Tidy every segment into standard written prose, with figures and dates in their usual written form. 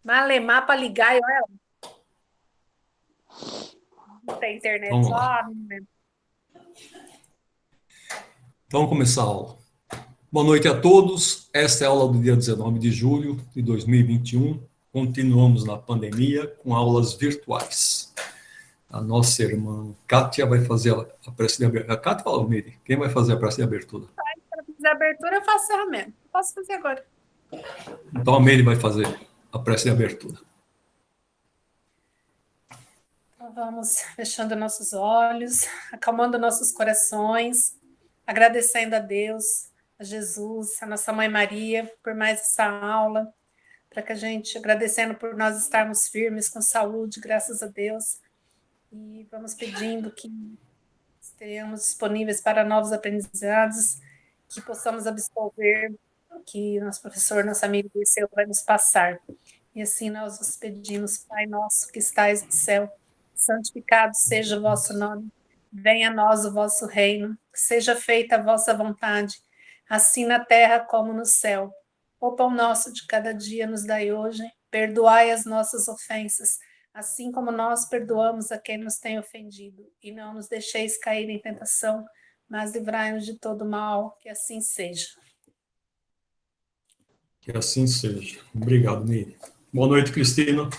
Malemar para ligar, e olha, não tem internet Vamos lá. só. Então, vamos começar a aula. Boa noite a todos. Esta é a aula do dia 19 de julho de 2021. Continuamos na pandemia com aulas virtuais. A nossa irmã Kátia vai fazer a prece de abertura. A Kátia ou a Almeida? Quem vai fazer a prece de abertura? Para fazer a abertura, eu faço ferramenta. Posso fazer agora. Então, a Almeida vai fazer a prece de abertura. Então, vamos fechando nossos olhos, acalmando nossos corações, agradecendo a Deus, a Jesus, a nossa Mãe Maria, por mais essa aula, para que a gente, agradecendo por nós estarmos firmes, com saúde, graças a Deus, e vamos pedindo que estejamos disponíveis para novos aprendizados, que possamos absorver o que nosso professor, nosso amigo Dirceu vai nos passar. E assim nós vos pedimos, Pai nosso que estais no céu, santificado seja o vosso nome, venha a nós o vosso reino, que seja feita a vossa vontade, assim na terra como no céu. O pão nosso de cada dia nos dai hoje, perdoai as nossas ofensas, assim como nós perdoamos a quem nos tem ofendido, e não nos deixeis cair em tentação, mas livrai-nos de todo mal, que assim seja. Que assim seja. Obrigado, Neide. Boa noite, Cristina.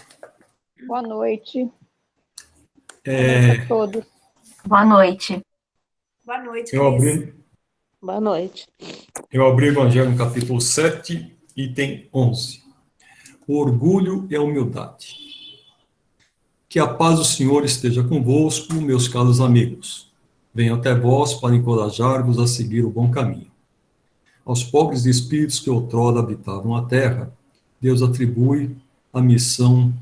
Boa noite. Boa noite a todos. Boa noite. Boa noite, Eu Cris. abri, Boa noite. eu abri o Evangelho no capítulo 7, item 11. O orgulho e a humildade. Que a paz do Senhor esteja convosco, meus caros amigos. Venho até vós para encorajar-vos a seguir o bom caminho. Aos pobres de espíritos que outrora habitavam a terra, Deus atribui a missão,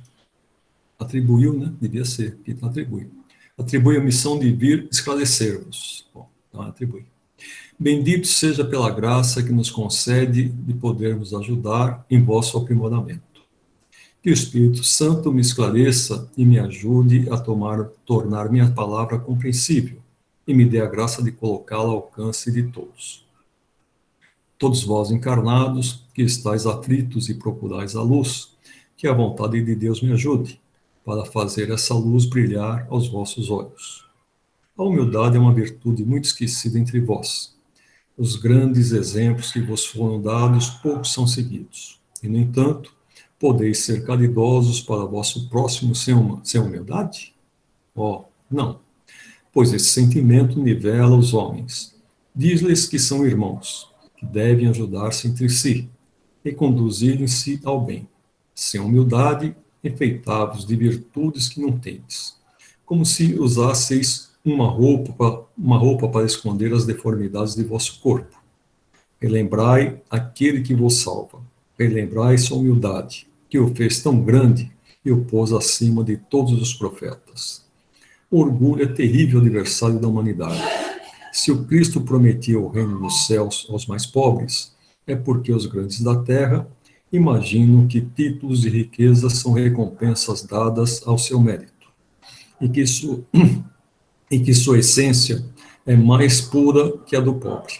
atribuiu, né? Devia ser, que não atribui. Atribui a missão de vir esclarecer-vos. Bom, não atribui. Bendito seja pela graça que nos concede de podermos ajudar em vosso aprimoramento. Que o Espírito Santo me esclareça e me ajude a tornar minha palavra compreensível e me dê a graça de colocá-la ao alcance de todos. Todos vós encarnados, que estáis aflitos e procurais a luz, que a vontade de Deus me ajude, para fazer essa luz brilhar aos vossos olhos. A humildade é uma virtude muito esquecida entre vós. Os grandes exemplos que vos foram dados, poucos são seguidos. E, no entanto, podeis ser caridosos para vosso próximo sem humildade? Oh, não. Pois esse sentimento nivela os homens. Diz-lhes que são irmãos, que devem ajudar-se entre si e conduzirem-se ao bem. Sem humildade, enfeitavos de virtudes que não tendes, como se usasseis uma roupa para esconder as deformidades de vosso corpo. Relembrai aquele que vos salva. Relembrai sua humildade, que o fez tão grande e o pôs acima de todos os profetas. O orgulho é terrível adversário da humanidade. Se o Cristo prometia o reino dos céus aos mais pobres, é porque os grandes da terra imaginam que títulos e riquezas são recompensas dadas ao seu mérito, e que sua essência é mais pura que a do pobre.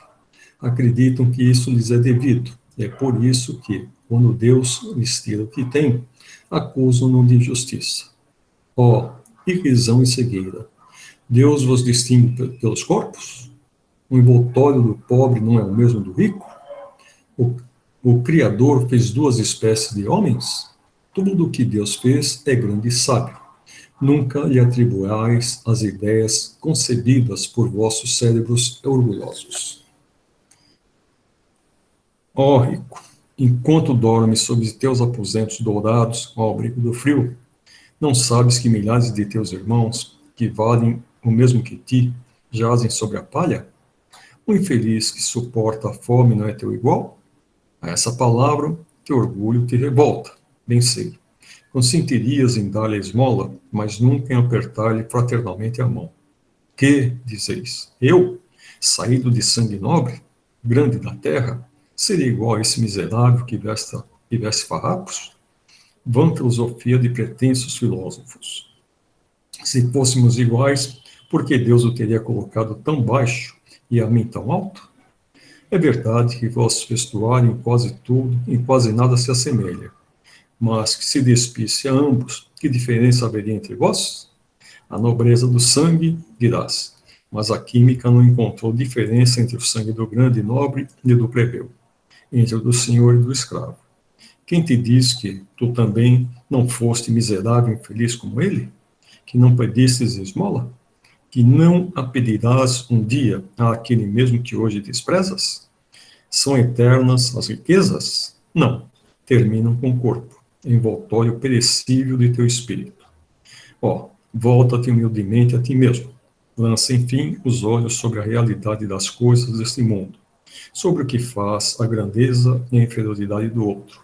Acreditam que isso lhes é devido, e é por isso que, quando Deus lhes tira o que tem, acusam-no de injustiça. Ó, irrisão e cegueira! Deus vos distingue pelos corpos? O envoltório do pobre não é o mesmo do rico? O Criador fez duas espécies de homens? Tudo o que Deus fez é grande e sábio. Nunca lhe atribuais as ideias concebidas por vossos cérebros orgulhosos. Ó rico, enquanto dormes sob teus aposentos dourados ao abrigo do frio, não sabes que milhares de teus irmãos, que valem o mesmo que ti, jazem sobre a palha? O infeliz que suporta a fome não é teu igual? A essa palavra, teu orgulho te revolta, bem sei. Consentirias em dar-lhe a esmola, mas nunca em apertar-lhe fraternalmente a mão. Que, dizeis, eu, saído de sangue nobre, grande da terra, seria igual a esse miserável que veste farrapos? Vã filosofia de pretensos filósofos. Se fôssemos iguais, por que Deus o teria colocado tão baixo e a mim tão alto? É verdade que vosso vestuário em quase tudo, em quase nada se assemelha, mas que se despisse a ambos, que diferença haveria entre vós? A nobreza do sangue, dirás, mas a química não encontrou diferença entre o sangue do grande e nobre e do plebeu, entre o do senhor e do escravo. Quem te diz que tu também não foste miserável e infeliz como ele? Que não pedistes esmola? Que não a pedirás um dia àquele mesmo que hoje desprezas? São eternas as riquezas? Não, terminam com o corpo, envoltório perecível de teu espírito. Volta-te humildemente a ti mesmo. Lança, enfim, os olhos sobre a realidade das coisas deste mundo, sobre o que faz a grandeza e a inferioridade do outro.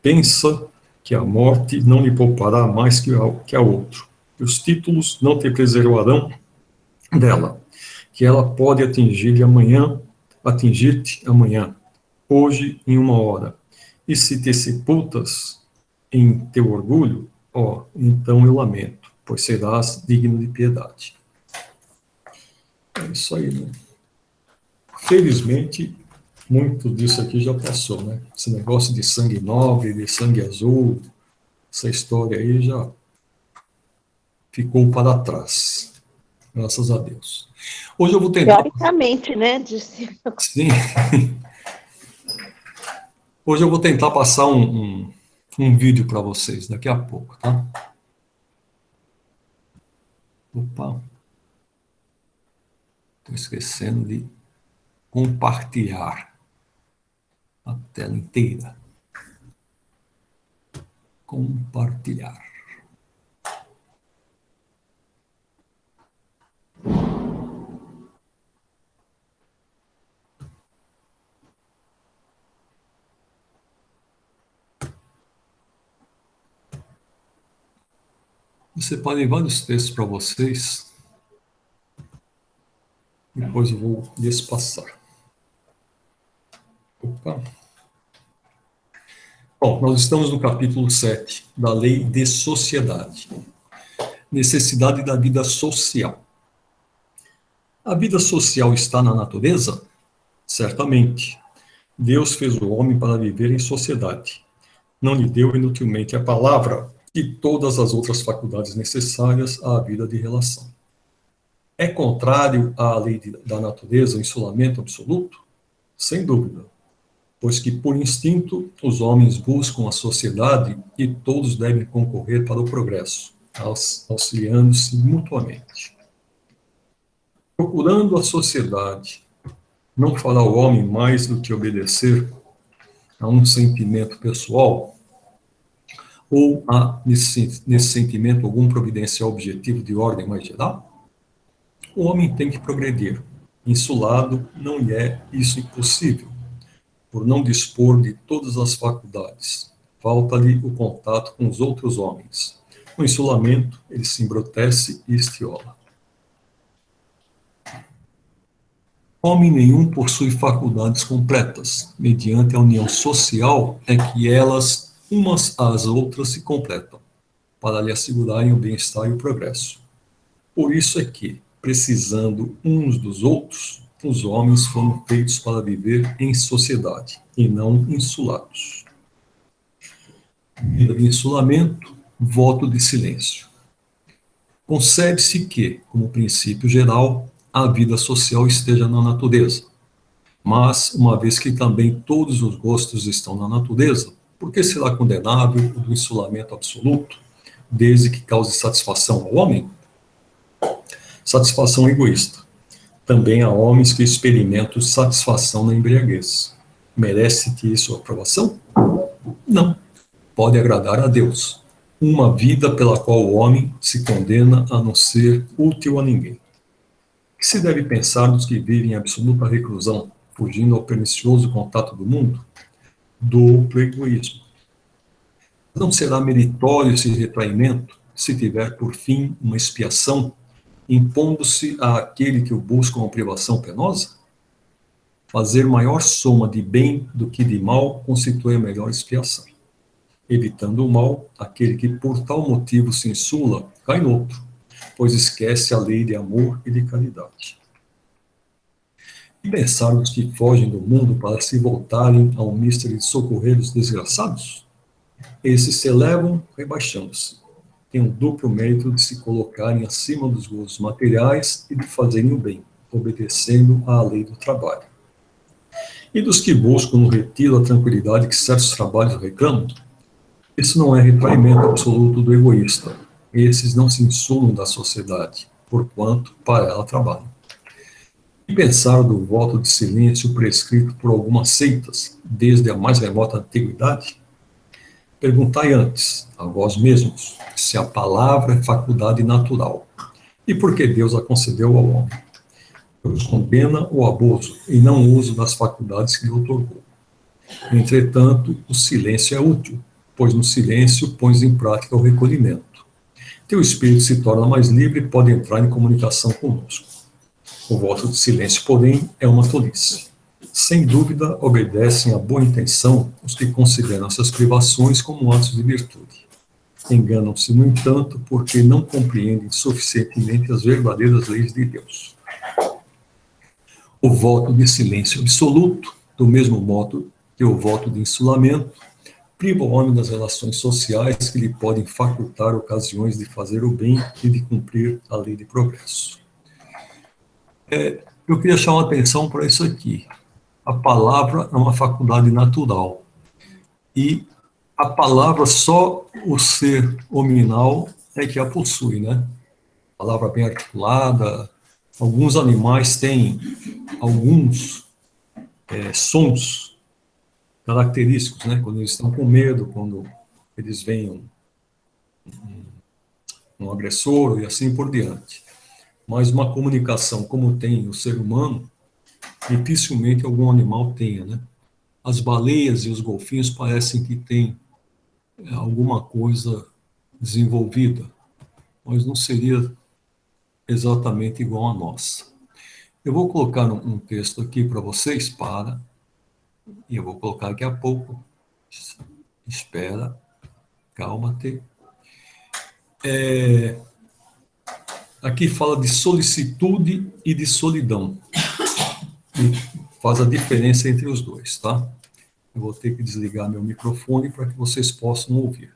Pensa que a morte não lhe poupará mais que a outro, que os títulos não te preservarão dela, que ela pode atingir-te amanhã, hoje em uma hora. E se te sepultas em teu orgulho, então eu lamento, pois serás digno de piedade. É isso aí, né? Felizmente, muito disso aqui já passou, né? Esse negócio de sangue nobre, de sangue azul, essa história aí já ficou para trás. Graças a Deus. Hoje eu vou tentar... Teoricamente, né? Sim. Hoje eu vou tentar passar um vídeo para vocês daqui a pouco, tá? Opa. Estou esquecendo de compartilhar a tela inteira. Compartilhar. Eu separei vários textos para vocês. Depois eu vou despassar. Opa. Bom, nós estamos no capítulo 7 da Lei de Sociedade. Necessidade da vida social. A vida social está na natureza? Certamente. Deus fez o homem para viver em sociedade. Não lhe deu inutilmente a palavra e todas as outras faculdades necessárias à vida de relação. É contrário à lei da natureza o isolamento absoluto? Sem dúvida, pois que por instinto os homens buscam a sociedade e todos devem concorrer para o progresso, auxiliando-se mutuamente. Procurando a sociedade, não fará o homem mais do que obedecer a um sentimento pessoal ou há nesse sentimento algum providencial objetivo de ordem mais geral? O homem tem que progredir. Insulado, não lhe é isso impossível, por não dispor de todas as faculdades. Falta-lhe o contato com os outros homens. No insulamento, ele se embrutece e estiola. Homem nenhum possui faculdades completas. Mediante a união social é que elas, umas às outras, se completam, para lhe assegurarem o bem-estar e o progresso. Por isso é que, precisando uns dos outros, os homens foram feitos para viver em sociedade, e não insulados. Vida de insulamento, voto de silêncio. Concebe-se que, como princípio geral, a vida social esteja na natureza. Mas, uma vez que também todos os gostos estão na natureza, por que será condenável o do insulamento absoluto, desde que cause satisfação ao homem? Satisfação egoísta. Também há homens que experimentam satisfação na embriaguez. Merece-te isso aprovação? Não. Pode agradar a Deus. Uma vida pela qual o homem se condena a não ser útil a ninguém. O que se deve pensar dos que vivem em absoluta reclusão, fugindo ao pernicioso contato do mundo? Duplo egoísmo. Não será meritório esse retraimento se tiver por fim uma expiação, impondo-se àquele que o busca uma privação penosa? Fazer maior soma de bem do que de mal constitui a melhor expiação. Evitando o mal, aquele que por tal motivo se insula, cai no outro, pois esquece a lei de amor e de caridade. E pensar os que fogem do mundo para se voltarem ao mister de socorrer os desgraçados? Esses se elevam rebaixando-se. Têm um duplo mérito de se colocarem acima dos gozos materiais e de fazerem o bem, obedecendo à lei do trabalho. E dos que buscam no retiro a tranquilidade que certos trabalhos reclamam, isso não é retraimento absoluto do egoísta. Esses não se insumam da sociedade, porquanto para ela trabalham. E pensaram do voto de silêncio prescrito por algumas seitas, desde a mais remota antiguidade? Perguntai antes, a vós mesmos, se a palavra é faculdade natural, e por que Deus a concedeu ao homem. Deus condena o abuso e não o uso das faculdades que lhe otorgou. Entretanto, o silêncio é útil, pois no silêncio pões em prática o recolhimento. Teu espírito se torna mais livre e pode entrar em comunicação conosco. O voto de silêncio, porém, é uma tolice. Sem dúvida, obedecem à boa intenção os que consideram essas privações como atos de virtude. Enganam-se, no entanto, porque não compreendem suficientemente as verdadeiras leis de Deus. O voto de silêncio absoluto, do mesmo modo que o voto de insulamento, priva o homem das relações sociais que lhe podem facultar ocasiões de fazer o bem e de cumprir a lei de progresso. Eu queria chamar a atenção para isso aqui. A palavra é uma faculdade natural. E a palavra, só o ser hominal é que a possui, né? A palavra bem articulada. Alguns animais têm alguns sons característicos, né? Quando eles estão com medo, quando eles veem um agressor e assim por diante. Mas uma comunicação como tem o ser humano, dificilmente algum animal tenha, né? As baleias e os golfinhos parecem que têm alguma coisa desenvolvida, mas não seria exatamente igual a nossa. Eu vou colocar um texto aqui para vocês, e eu vou colocar daqui a pouco. Espera, calma-te. Aqui fala de solicitude e de solidão. E faz a diferença entre os dois, tá? Eu vou ter que desligar meu microfone para que vocês possam ouvir.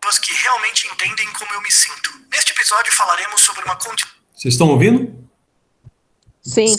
Pessoas que realmente entendem como eu me sinto. Neste episódio falaremos sobre uma condição. Vocês estão ouvindo? Sim.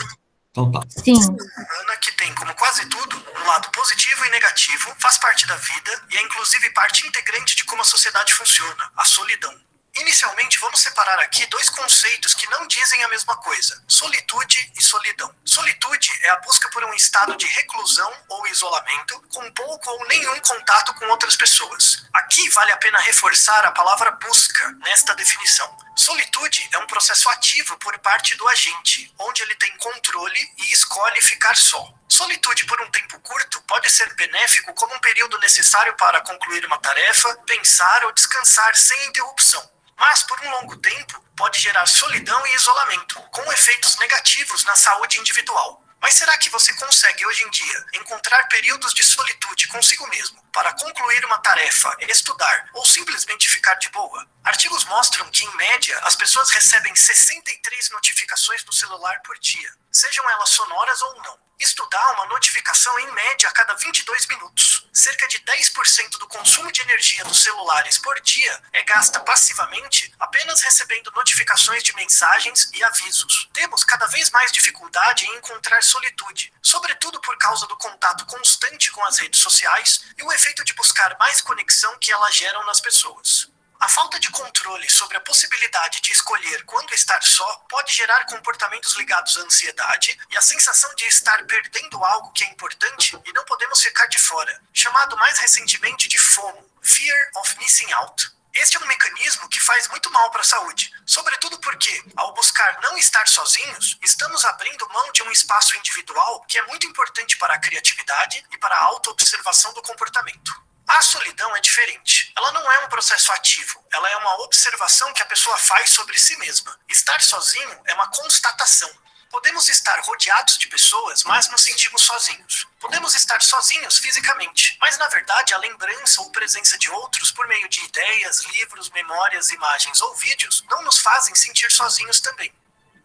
Então tá. Sim. Humana que tem, como quase tudo, um lado positivo e negativo, faz parte da vida e é inclusive parte integrante de como a sociedade funciona, a solidão. Inicialmente, vamos separar aqui dois conceitos que não dizem a mesma coisa: solitude e solidão. Solitude é a busca por um estado de reclusão ou isolamento, com pouco ou nenhum contato com outras pessoas. Aqui vale a pena reforçar a palavra busca nesta definição. Solitude é um processo ativo por parte do agente, onde ele tem controle e escolhe ficar só. Solitude por um tempo curto pode ser benéfico como um período necessário para concluir uma tarefa, pensar ou descansar sem interrupção. Mas, por um longo tempo, pode gerar solidão e isolamento, com efeitos negativos na saúde individual. Mas será que você consegue, hoje em dia, encontrar períodos de solitude consigo mesmo para concluir uma tarefa, estudar ou simplesmente ficar de boa? Artigos mostram que, em média, as pessoas recebem 63 notificações no celular por dia, sejam elas sonoras ou não. Isto dá uma notificação em média a cada 22 minutos. Cerca de 10% do consumo de energia dos celulares por dia é gasta passivamente apenas recebendo notificações de mensagens e avisos. Temos cada vez mais dificuldade em encontrar solitude, sobretudo por causa do contato constante com as redes sociais e o efeito de buscar mais conexão que elas geram nas pessoas. A falta de controle sobre a possibilidade de escolher quando estar só pode gerar comportamentos ligados à ansiedade e a sensação de estar perdendo algo que é importante e não podemos ficar de fora, chamado mais recentemente de FOMO, Fear of Missing Out. Este é um mecanismo que faz muito mal para a saúde, sobretudo porque, ao buscar não estar sozinhos, estamos abrindo mão de um espaço individual que é muito importante para a criatividade e para a auto-observação do comportamento. A solidão é diferente. Ela não é um processo ativo, ela é uma observação que a pessoa faz sobre si mesma. Estar sozinho é uma constatação. Podemos estar rodeados de pessoas, mas nos sentimos sozinhos. Podemos estar sozinhos fisicamente, mas na verdade a lembrança ou presença de outros por meio de ideias, livros, memórias, imagens ou vídeos não nos fazem sentir sozinhos também.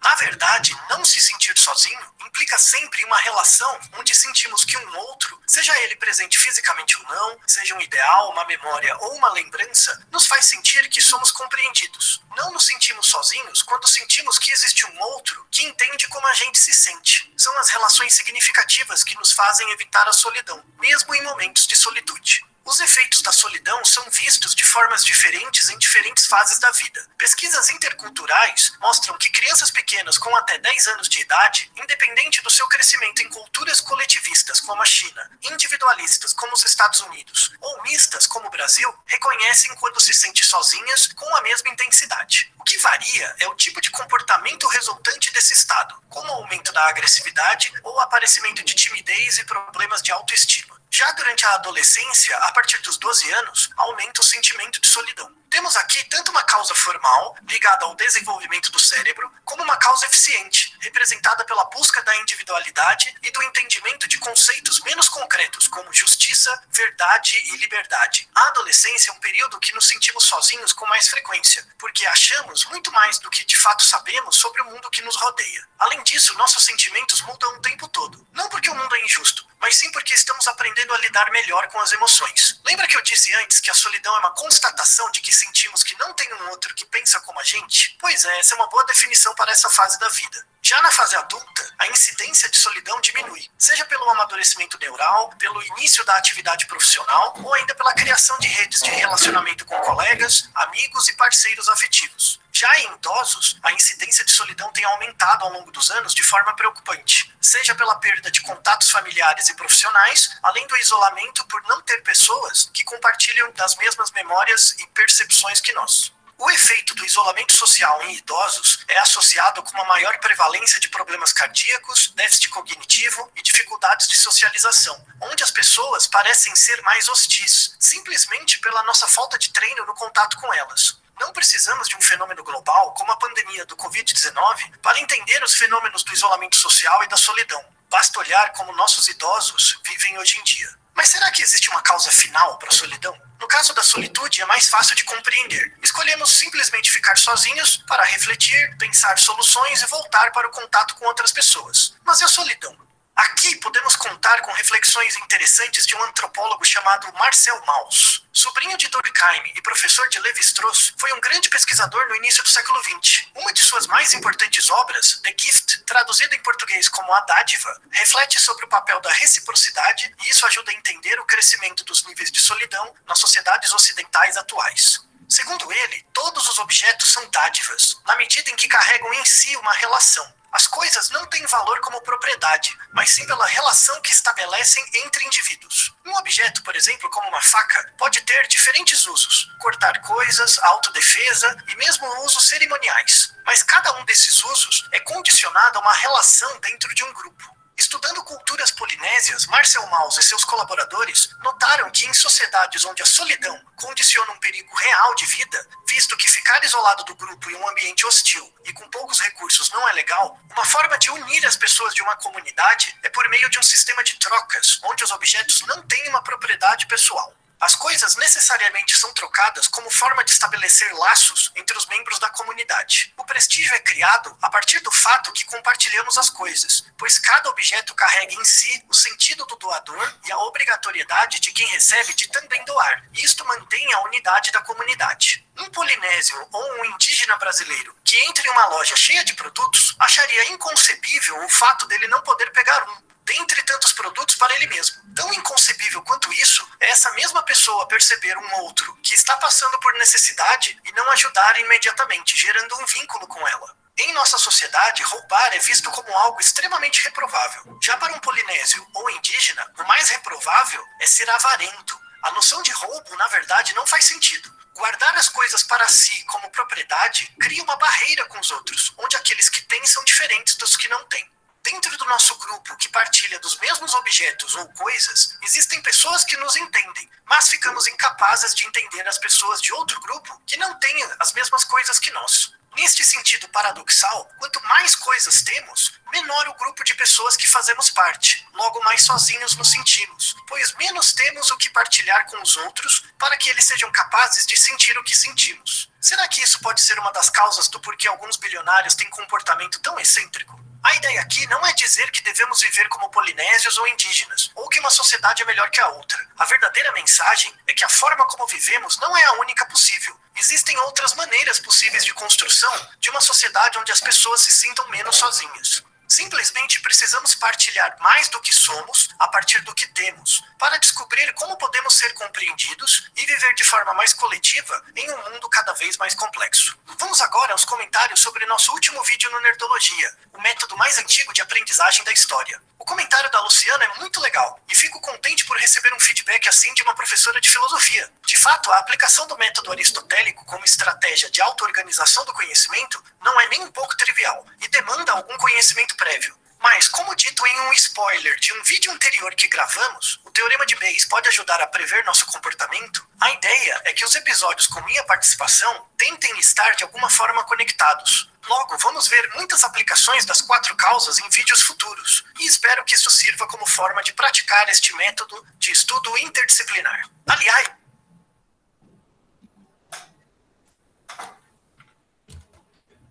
Na verdade, não se sentir sozinho implica sempre em uma relação onde sentimos que um outro, seja ele presente fisicamente ou não, seja um ideal, uma memória ou uma lembrança, nos faz sentir que somos compreendidos. Não nos sentimos sozinhos quando sentimos que existe um outro que entende como a gente se sente. São as relações significativas que nos fazem evitar a solidão, mesmo em momentos de solitude. Os efeitos da solidão são vistos de formas diferentes em diferentes fases da vida. Pesquisas interculturais mostram que crianças pequenas com até 10 anos de idade, independente do seu crescimento em culturas coletivistas como a China, individualistas como os Estados Unidos ou mistas como o Brasil, reconhecem quando se sentem sozinhas com a mesma intensidade. O que varia é o tipo de comportamento resultante desse estado, como o aumento da agressividade ou o aparecimento de timidez e problemas de autoestima. Já durante a adolescência, a partir dos 12 anos, aumenta o sentimento de solidão. Temos aqui tanto uma causa formal, ligada ao desenvolvimento do cérebro, como uma causa eficiente, representada pela busca da individualidade e do entendimento de conceitos menos concretos, como justiça, verdade e liberdade. A adolescência é um período que nos sentimos sozinhos com mais frequência, porque achamos muito mais do que de fato sabemos sobre o mundo que nos rodeia. Além disso, nossos sentimentos mudam o tempo todo. Não porque o mundo é injusto, mas sim porque estamos aprendendo a lidar melhor com as emoções. Lembra que eu disse antes que a solidão é uma constatação de que sentimos que não tem um outro que pensa como a gente? Pois é, essa é uma boa definição para essa fase da vida. Já na fase adulta, a incidência de solidão diminui, seja pelo amadurecimento neural, pelo início da atividade profissional ou ainda pela criação de redes de relacionamento com colegas, amigos e parceiros afetivos. Já em idosos, a incidência de solidão tem aumentado ao longo dos anos de forma preocupante, seja pela perda de contatos familiares e profissionais, além do isolamento por não ter pessoas que compartilham das mesmas memórias e percepções que nós. O efeito do isolamento social em idosos é associado com uma maior prevalência de problemas cardíacos, déficit cognitivo e dificuldades de socialização, onde as pessoas parecem ser mais hostis, simplesmente pela nossa falta de treino no contato com elas. Não precisamos de um fenômeno global como a pandemia do Covid-19 para entender os fenômenos do isolamento social e da solidão. Basta olhar como nossos idosos vivem hoje em dia. Mas será que existe uma causa final para a solidão? No caso da solitude, é mais fácil de compreender. Escolhemos simplesmente ficar sozinhos para refletir, pensar soluções e voltar para o contato com outras pessoas. Mas e a solidão? Aqui podemos contar com reflexões interessantes de um antropólogo chamado Marcel Mauss. Sobrinho de Durkheim e professor de Lévi-Strauss, foi um grande pesquisador no início do século XX. Uma de suas mais importantes obras, The Gift, traduzida em português como A Dádiva, reflete sobre o papel da reciprocidade e isso ajuda a entender o crescimento dos níveis de solidão nas sociedades ocidentais atuais. Segundo ele, todos os objetos são dádivas, na medida em que carregam em si uma relação. As coisas não têm valor como propriedade, mas sim pela relação que estabelecem entre indivíduos. Um objeto, por exemplo, como uma faca, pode ter diferentes usos: cortar coisas, autodefesa e mesmo usos cerimoniais. Mas cada um desses usos é condicionado a uma relação dentro de um grupo. Estudando culturas polinésias, Marcel Mauss e seus colaboradores notaram que em sociedades onde a solidão condiciona um perigo real de vida, visto que ficar isolado do grupo em um ambiente hostil e com poucos recursos não é legal, uma forma de unir as pessoas de uma comunidade é por meio de um sistema de trocas, onde os objetos não têm uma propriedade pessoal. As coisas necessariamente são trocadas como forma de estabelecer laços entre os membros da comunidade. O prestígio é criado a partir do fato que compartilhamos as coisas, pois cada objeto carrega em si o sentido do doador e a obrigatoriedade de quem recebe de também doar. E isto mantém a unidade da comunidade. Um polinésio ou um indígena brasileiro que entre em uma loja cheia de produtos acharia inconcebível o fato dele não poder pegar um dentre tantos produtos para ele mesmo. Tão inconcebível quanto isso é essa mesma pessoa perceber um outro que está passando por necessidade e não ajudar imediatamente, gerando um vínculo com ela. Em nossa sociedade, roubar é visto como algo extremamente reprovável. Já para um polinésio ou indígena, o mais reprovável é ser avarento. A noção de roubo, na verdade, não faz sentido. Guardar as coisas para si como propriedade cria uma barreira com os outros, onde aqueles que têm são diferentes dos que não têm. Dentro do nosso grupo que partilha dos mesmos objetos ou coisas, existem pessoas que nos entendem, mas ficamos incapazes de entender as pessoas de outro grupo que não têm as mesmas coisas que nós. Neste sentido paradoxal, quanto mais coisas temos, menor o grupo de pessoas que fazemos parte, logo mais sozinhos nos sentimos, pois menos temos o que partilhar com os outros para que eles sejam capazes de sentir o que sentimos. Será que isso pode ser uma das causas do porquê alguns bilionários têm comportamento tão excêntrico? A ideia aqui não é dizer que devemos viver como polinésios ou indígenas, ou que uma sociedade é melhor que a outra. A verdadeira mensagem é que a forma como vivemos não é a única possível. Existem outras maneiras possíveis de construção de uma sociedade onde as pessoas se sintam menos sozinhas. Simplesmente precisamos partilhar mais do que somos a partir do que temos, para descobrir como podemos ser compreendidos e viver de forma mais coletiva em um mundo cada vez mais complexo. Vamos agora aos comentários sobre nosso último vídeo no Nerdologia, o método mais antigo de aprendizagem da história. O comentário da Luciana é muito legal, e fico contente por receber um feedback assim de uma professora de filosofia. De fato, a aplicação do método aristotélico como estratégia de auto-organização do conhecimento não é nem um pouco trivial, e demanda algum conhecimento prévio. Mas, como dito em um spoiler de um vídeo anterior que gravamos, o Teorema de Bayes pode ajudar a prever nosso comportamento. A ideia é que os episódios com minha participação tentem estar de alguma forma conectados. Logo, vamos ver muitas aplicações das 4 causas em vídeos futuros, e espero que isso sirva como forma de praticar este método de estudo interdisciplinar. Aliás,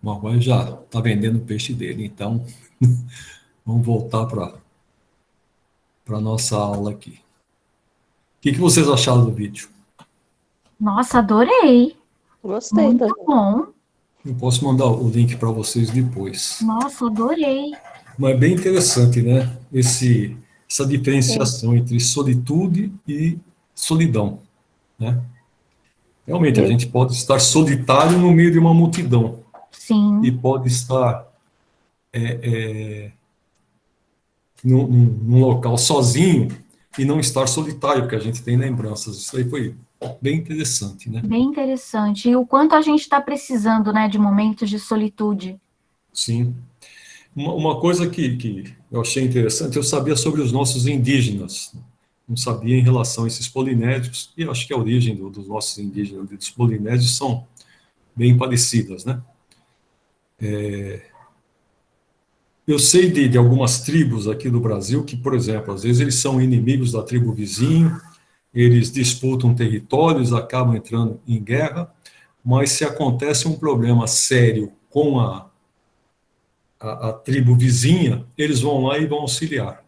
Bom, agora já está vendendo o peixe dele, então vamos voltar para a nossa aula aqui. O que vocês acharam do vídeo? Nossa, adorei. Gostei Muito também. bom. Eu posso mandar o link para vocês depois. Nossa, adorei. Mas é bem interessante, né? Essa diferenciação entre solitude e solidão, né? Realmente, a gente pode estar solitário no meio de uma multidão Sim, e pode estar num local sozinho e não estar solitário, porque a gente tem lembranças. Isso aí foi bem interessante, né? bem interessante. E o quanto a gente está precisando, né, de momentos de solitude. Sim. Uma coisa que eu achei interessante, eu sabia sobre os nossos indígenas, não sabia em relação a esses polinésios, e eu acho que a origem dos nossos indígenas e dos polinésios são bem parecidas, né? Eu sei de algumas tribos aqui do Brasil que, por exemplo, às vezes eles são inimigos da tribo vizinho, eles disputam territórios, acabam entrando em guerra, mas se acontece um problema sério com a tribo vizinha, eles vão lá e vão auxiliar.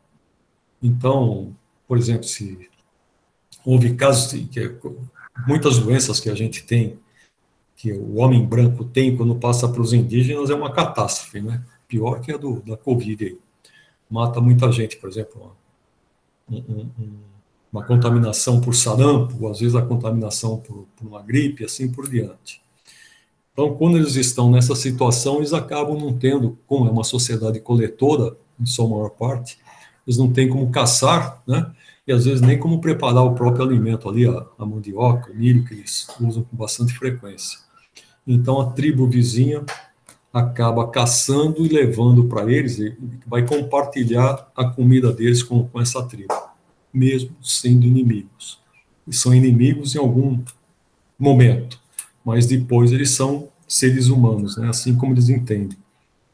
Então, por exemplo, se houve casos muitas doenças que a gente tem, que o homem branco tem quando passa para os indígenas, é uma catástrofe, né? Pior que a da Covid aí. Mata muita gente, por exemplo, uma contaminação por sarampo, às vezes a contaminação por uma gripe, assim por diante. Então, quando eles estão nessa situação, eles acabam não tendo, como é uma sociedade coletora, em sua maior parte, eles não têm como caçar, né? E às vezes nem como preparar o próprio alimento ali, a mandioca, o milho, que eles usam com bastante frequência. Então, a tribo vizinha acaba caçando e levando para eles, e vai compartilhar a comida deles com essa tribo, mesmo sendo inimigos. E são inimigos em algum momento, mas depois eles são seres humanos, né? Assim como eles entendem.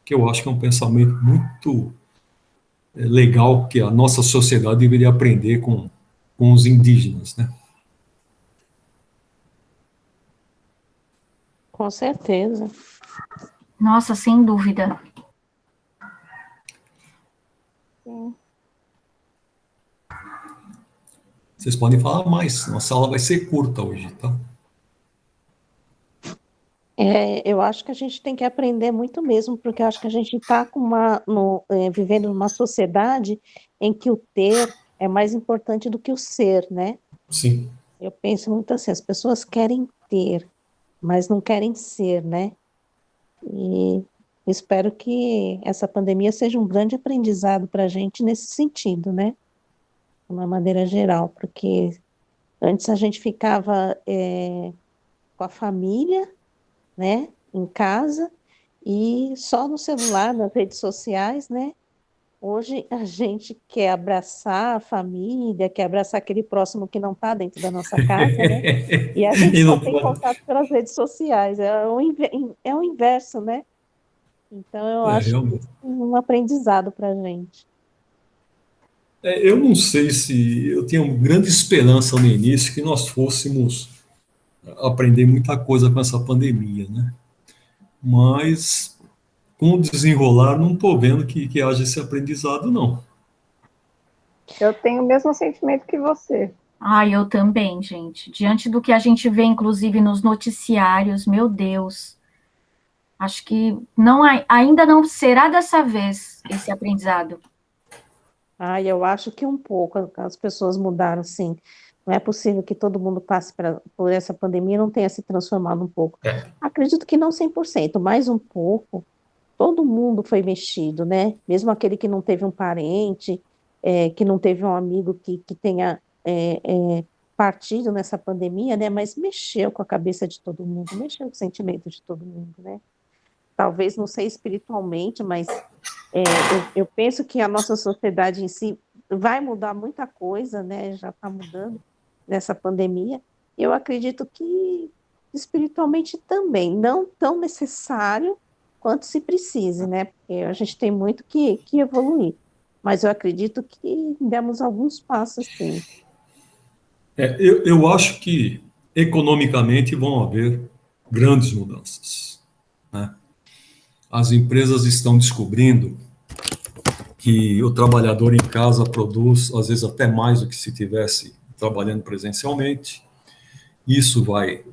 Que eu acho que é um pensamento muito legal que a nossa sociedade deveria aprender com os indígenas, né? Com certeza. Nossa, sem dúvida. Vocês podem falar mais, nossa aula vai ser curta hoje, tá? Eu acho que a gente tem que aprender muito mesmo, porque eu acho que a gente está vivendo numa sociedade em que o ter é mais importante do que o ser, né? Sim. Eu penso muito assim, as pessoas querem ter, mas não querem ser, né? E espero que essa pandemia seja um grande aprendizado para a gente nesse sentido, né? De uma maneira geral, porque antes a gente ficava com a família, né, em casa, e só no celular, nas redes sociais, né? Hoje a gente quer abraçar a família, quer abraçar aquele próximo que não está dentro da nossa casa, né? E a gente E só não tem pode. contato pelas redes sociais, é o inverso, né? Então eu acho que Realmente. isso é um aprendizado para a gente. Eu não sei se eu tinha uma grande esperança no início que nós fôssemos aprender muita coisa com essa pandemia, né? Mas com o desenrolar, não estou vendo que haja esse aprendizado, não. Eu tenho o mesmo sentimento que você. Ah, eu também, gente. Diante do que a gente vê, inclusive, nos noticiários, meu Deus, acho que não, ainda não será dessa vez esse aprendizado. Ah, eu acho que um pouco as pessoas mudaram, sim. Não é possível que todo mundo passe por essa pandemia e não tenha se transformado um pouco. Acredito que não 100%, mas um pouco. Todo mundo foi mexido, né? Mesmo aquele que não teve um parente, que não teve um amigo que tenha partido nessa pandemia, né? Mas mexeu com a cabeça de todo mundo, mexeu com o sentimento de todo mundo, né? Talvez, não sei espiritualmente, mas eu penso que a nossa sociedade em si vai mudar muita coisa, né? Já está mudando nessa pandemia. Eu acredito que espiritualmente também, não tão necessário quanto se precise, né? Porque a gente tem muito que evoluir. Mas eu acredito que demos alguns passos, sim. Eu acho que economicamente vão haver grandes mudanças, né? As empresas estão descobrindo que o trabalhador em casa produz, às vezes, até mais do que se tivesse trabalhando presencialmente. Isso vai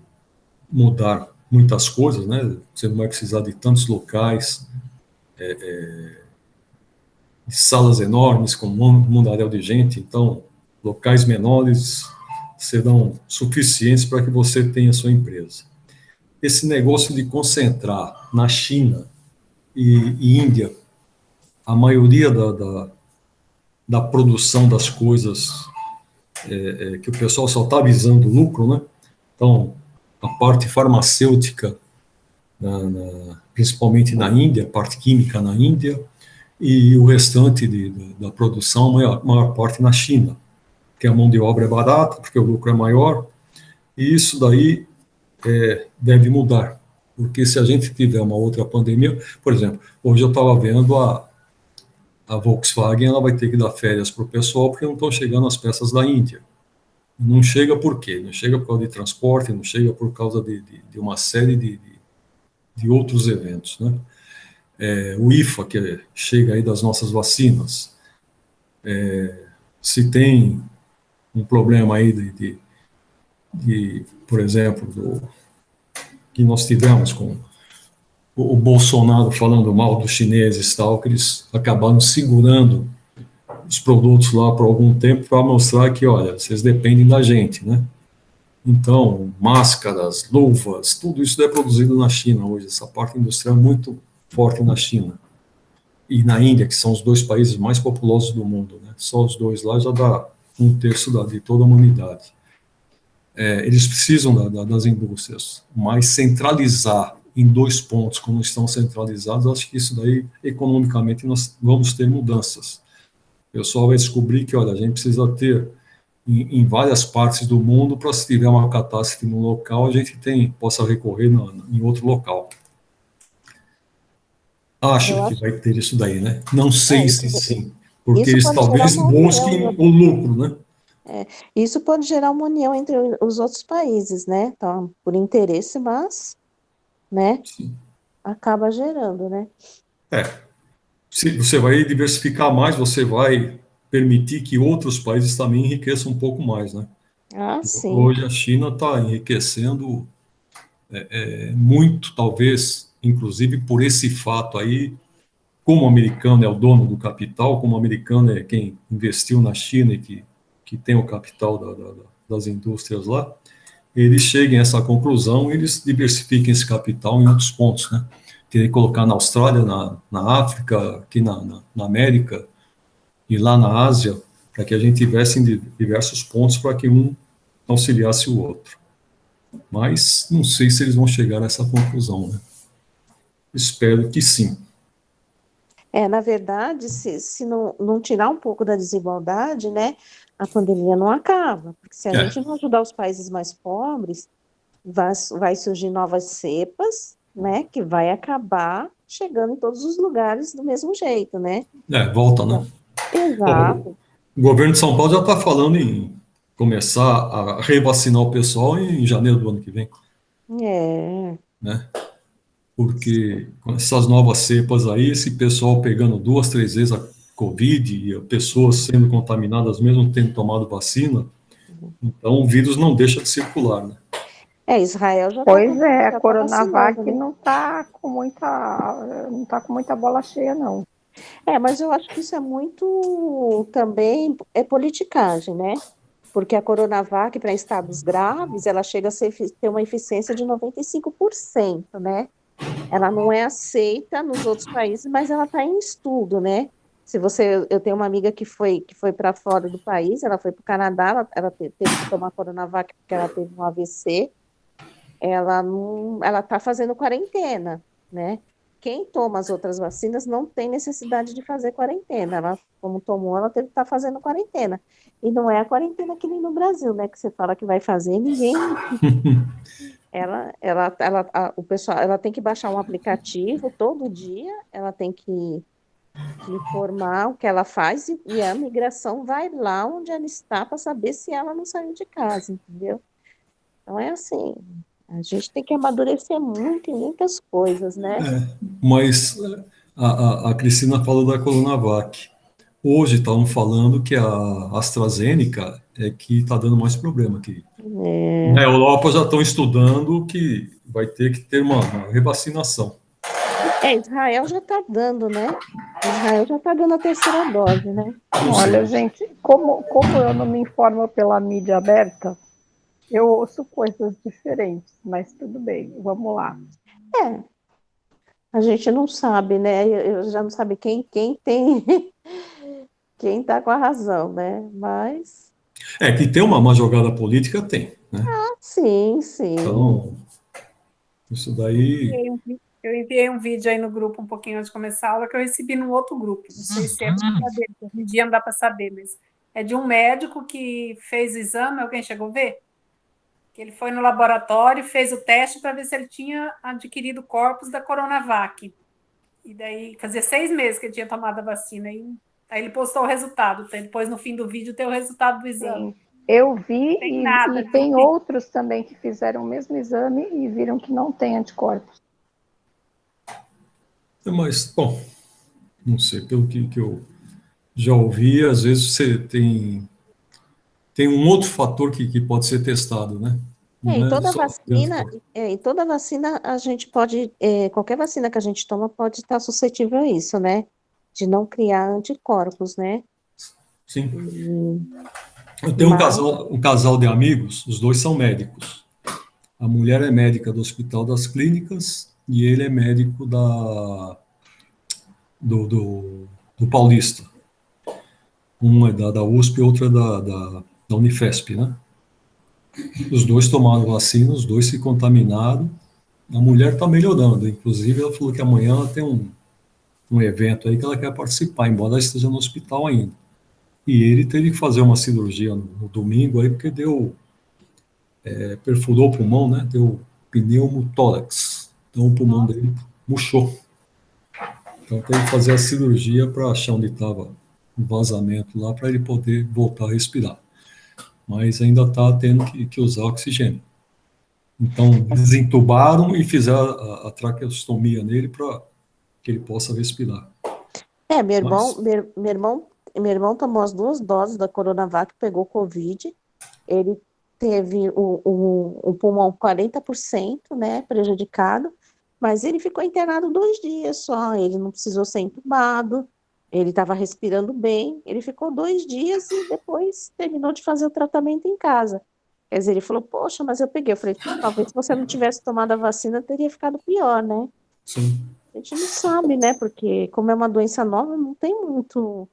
mudar muitas coisas, né? Você não vai precisar de tantos locais, de salas enormes com um mundaréu de gente, então locais menores serão suficientes para que você tenha sua empresa. Esse negócio de concentrar na China e Índia a maioria da produção das coisas, que o pessoal só está visando lucro, né? Então, a parte farmacêutica, principalmente na Índia, a parte química na Índia, e o restante da produção, maior parte na China, que a mão de obra é barata, porque o lucro é maior, e isso daí deve mudar, porque se a gente tiver uma outra pandemia, por exemplo, hoje eu estava vendo a Volkswagen, ela vai ter que dar férias para o pessoal, porque não estão chegando as peças da Índia. Não chega por quê? Não chega por causa de transporte, não chega por causa de uma série de outros eventos, né? O IFA, que chega aí das nossas vacinas, se tem um problema aí por exemplo, que nós tivemos com o Bolsonaro falando mal dos chineses, tal, que eles acabaram segurando os produtos lá por algum tempo para mostrar que, olha, vocês dependem da gente, né? Então, máscaras, luvas, tudo isso é produzido na China hoje. Essa parte industrial é muito forte na China. E na Índia, que são os dois países mais populosos do mundo, né? Só os dois lá já dá um terço de toda a humanidade. Eles precisam das indústrias, mas centralizar em dois pontos, como estão centralizados, acho que isso daí, economicamente, nós vamos ter mudanças. O pessoal vai descobrir que, olha, a gente precisa ter em várias partes do mundo para, se tiver uma catástrofe no local, a gente possa recorrer em outro local. Eu Acho que acho vai ter isso daí, né? Não sei isso, se sim, porque isso eles pode gerar talvez uma união, busquem o lucro, né? isso pode gerar uma união entre os outros países, né? Então, por interesse, mas, né, Sim. acaba gerando, né? Se você vai diversificar mais, você vai permitir que outros países também enriqueçam um pouco mais, né? Ah, sim. Hoje a China está enriquecendo muito, talvez, inclusive por esse fato aí, como o americano é o dono do capital, como o americano é quem investiu na China e que tem o capital das indústrias lá, eles cheguem a essa conclusão e eles diversifiquem esse capital em outros pontos, né? Querer colocar na Austrália, na África, aqui na América e lá na Ásia, para que a gente tivesse em diversos pontos para que um auxiliasse o outro. Mas não sei se eles vão chegar a essa conclusão, né? Espero que sim. Na verdade, se não tirar um pouco da desigualdade, né, a pandemia não acaba. Porque se a É, gente não ajudar os países mais pobres, vai surgir novas cepas, né, que vai acabar chegando em todos os lugares do mesmo jeito, né? volta, né? Então, Bom, exato. o governo de São Paulo já está falando em começar a revacinar o pessoal em janeiro do ano que vem, É, né? Porque com essas novas cepas aí, esse pessoal pegando 2, 3 vezes a Covid e pessoas sendo contaminadas mesmo tendo tomado vacina, então o vírus não deixa de circular, né? Israel já está Pois é, a já tá vacinando, Coronavac né? não tá com muita bola cheia, não. Mas eu acho que isso é muito também politicagem, né? Porque a Coronavac, para estados graves, ela chega a ter uma eficiência de 95%, né? Ela não é aceita nos outros países, mas ela está em estudo, né? Eu tenho uma amiga que foi para fora do país, ela foi para o Canadá, ela teve que tomar Coronavac porque ela teve um AVC, ela não, ela está fazendo quarentena, né? Quem toma as outras vacinas não tem necessidade de fazer quarentena. Ela, como tomou, ela teve que estar fazendo quarentena. E não é a quarentena que nem no Brasil, né? Que você fala que vai fazer, ninguém. O pessoal, ela tem que baixar um aplicativo todo dia, ela tem que informar o que ela faz e a migração vai lá onde ela está para saber se ela não saiu de casa, entendeu? Então é assim, a gente tem que amadurecer muito em muitas coisas, né? Mas a Cristina falou da Coronavac. Hoje estavam falando que a AstraZeneca é que está dando mais problema aqui. É, Na Europa já estão estudando que vai ter que ter uma revacinação. Israel já está dando, né? Israel já está dando a terceira dose, né? Ou Olha, seja, gente, como eu não me informo pela mídia aberta, eu ouço coisas diferentes, mas tudo bem, vamos lá. É, a gente não sabe, né? Eu já não sabe quem tem, quem está com a razão, né? Mas, que tem uma jogada política, tem, né? sim, sim. Então, isso daí. Eu enviei um vídeo aí no grupo um pouquinho antes de começar a aula que eu recebi num outro grupo. Não sei se é verdadeiro, hoje em dia não dá para saber, mas é de um médico que fez o exame, alguém chegou a ver? Que ele foi no laboratório, fez o teste para ver se ele tinha adquirido corpos da Coronavac. E daí fazia 6 meses que ele tinha tomado a vacina. Aí ele postou o resultado. Depois, no fim do vídeo, tem o resultado do exame. Sim, eu vi Não tem nada, e tem outros também que fizeram o mesmo exame e viram que não tem anticorpos. Mas, bom, não sei, pelo que eu já ouvi, às vezes você tem um outro fator que pode ser testado, né? É, Não e é toda só vacina, a gente pode, qualquer vacina que a gente toma pode estar suscetível a isso, né? De não criar anticorpos, né? sim. E- Eu tenho mas, um casal de amigos, os dois são médicos. A mulher é médica do Hospital das Clínicas e ele é médico do Paulista. Um é da USP e outro é da Unifesp, né? Os dois tomaram vacina, os dois se contaminaram. A mulher está melhorando, inclusive ela falou que amanhã ela tem um evento aí que ela quer participar, embora ela esteja no hospital ainda. E ele teve que fazer uma cirurgia no domingo aí porque perfurou o pulmão, né? Deu pneumotórax. Então o pulmão dele murchou. Então teve que fazer a cirurgia para achar onde estava o vazamento lá para ele poder voltar a respirar. Mas ainda está tendo que usar oxigênio. Então desentubaram e fizeram a traqueostomia nele para que ele possa respirar. meu irmão, Mas, meu irmão tomou as 2 doses da Coronavac, pegou Covid, ele teve o pulmão 40%, né, prejudicado, mas ele ficou internado 2 dias só, ele não precisou ser entubado, ele estava respirando bem, ele ficou 2 dias e depois terminou de fazer o tratamento em casa. Quer dizer, ele falou, poxa, mas eu peguei. Eu falei, talvez se você não tivesse tomado a vacina, teria ficado pior, né? sim, A gente não sabe, né? Porque como é uma doença nova, não tem muito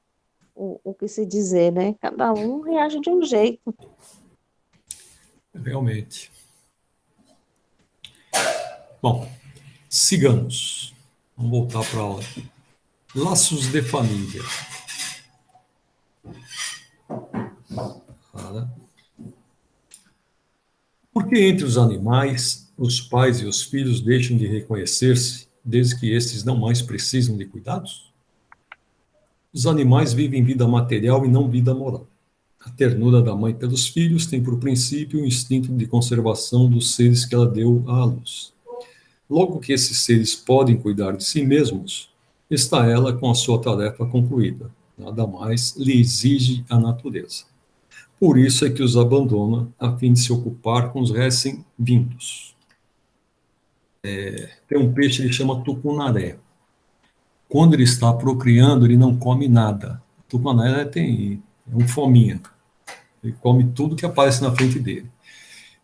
o que se dizer, né? Cada um reage de um jeito. realmente. Bom, sigamos. Vamos voltar para a aula. Laços de família. Para. Porque entre os animais, os pais e os filhos deixam de reconhecer-se, desde que estes não mais precisam de cuidados? Os animais vivem vida material e não vida moral. A ternura da mãe pelos filhos tem por princípio o instinto de conservação dos seres que ela deu à luz. Logo que esses seres podem cuidar de si mesmos, está ela com a sua tarefa concluída. Nada mais lhe exige a natureza. Por isso é que os abandona, a fim de se ocupar com os recém-vindos. Tem um peixe que ele chama tucunaré. Quando ele está procriando, ele não come nada. O tucunaré é um fominha. Ele come tudo que aparece na frente dele.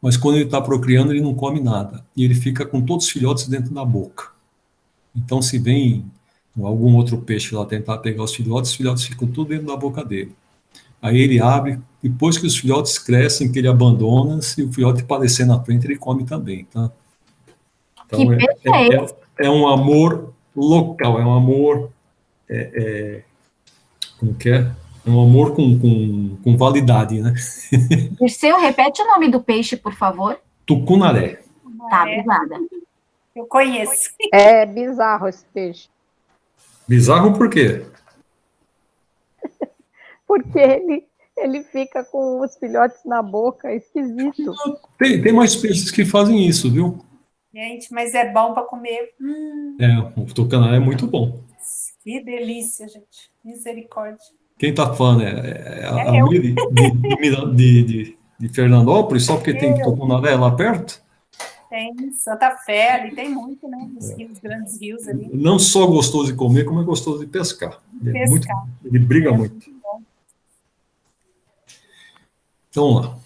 Mas quando ele está procriando, ele não come nada. E ele fica com todos os filhotes dentro da boca. Então, se vem algum outro peixe lá tentar pegar os filhotes ficam tudo dentro da boca dele. Aí ele abre, depois que os filhotes crescem, que ele abandona, se o filhote aparecer na frente, ele come também, tá? Então, Que peixe é esse? é um amor local, é um amor, como que é? É um amor com validade, né? Dirceu, repete o nome do peixe, por favor. Tucunaré. Tá, obrigada. Eu conheço. É bizarro esse peixe. Bizarro por quê? Porque ele fica com os filhotes na boca, é esquisito. Tem mais peixes que fazem isso, viu? Gente, mas é bom para comer. O tucunaré é muito bom. Que delícia, gente. Misericórdia. Quem tá falando a eu. Miri de Fernandópolis, só porque tem tucunaré lá perto? Tem Santa Fé, ali tem muito, né? Os rios, grandes rios ali. Não só gostoso de comer, como é gostoso de pescar. Ele briga muito. Bom. Então, vamos lá.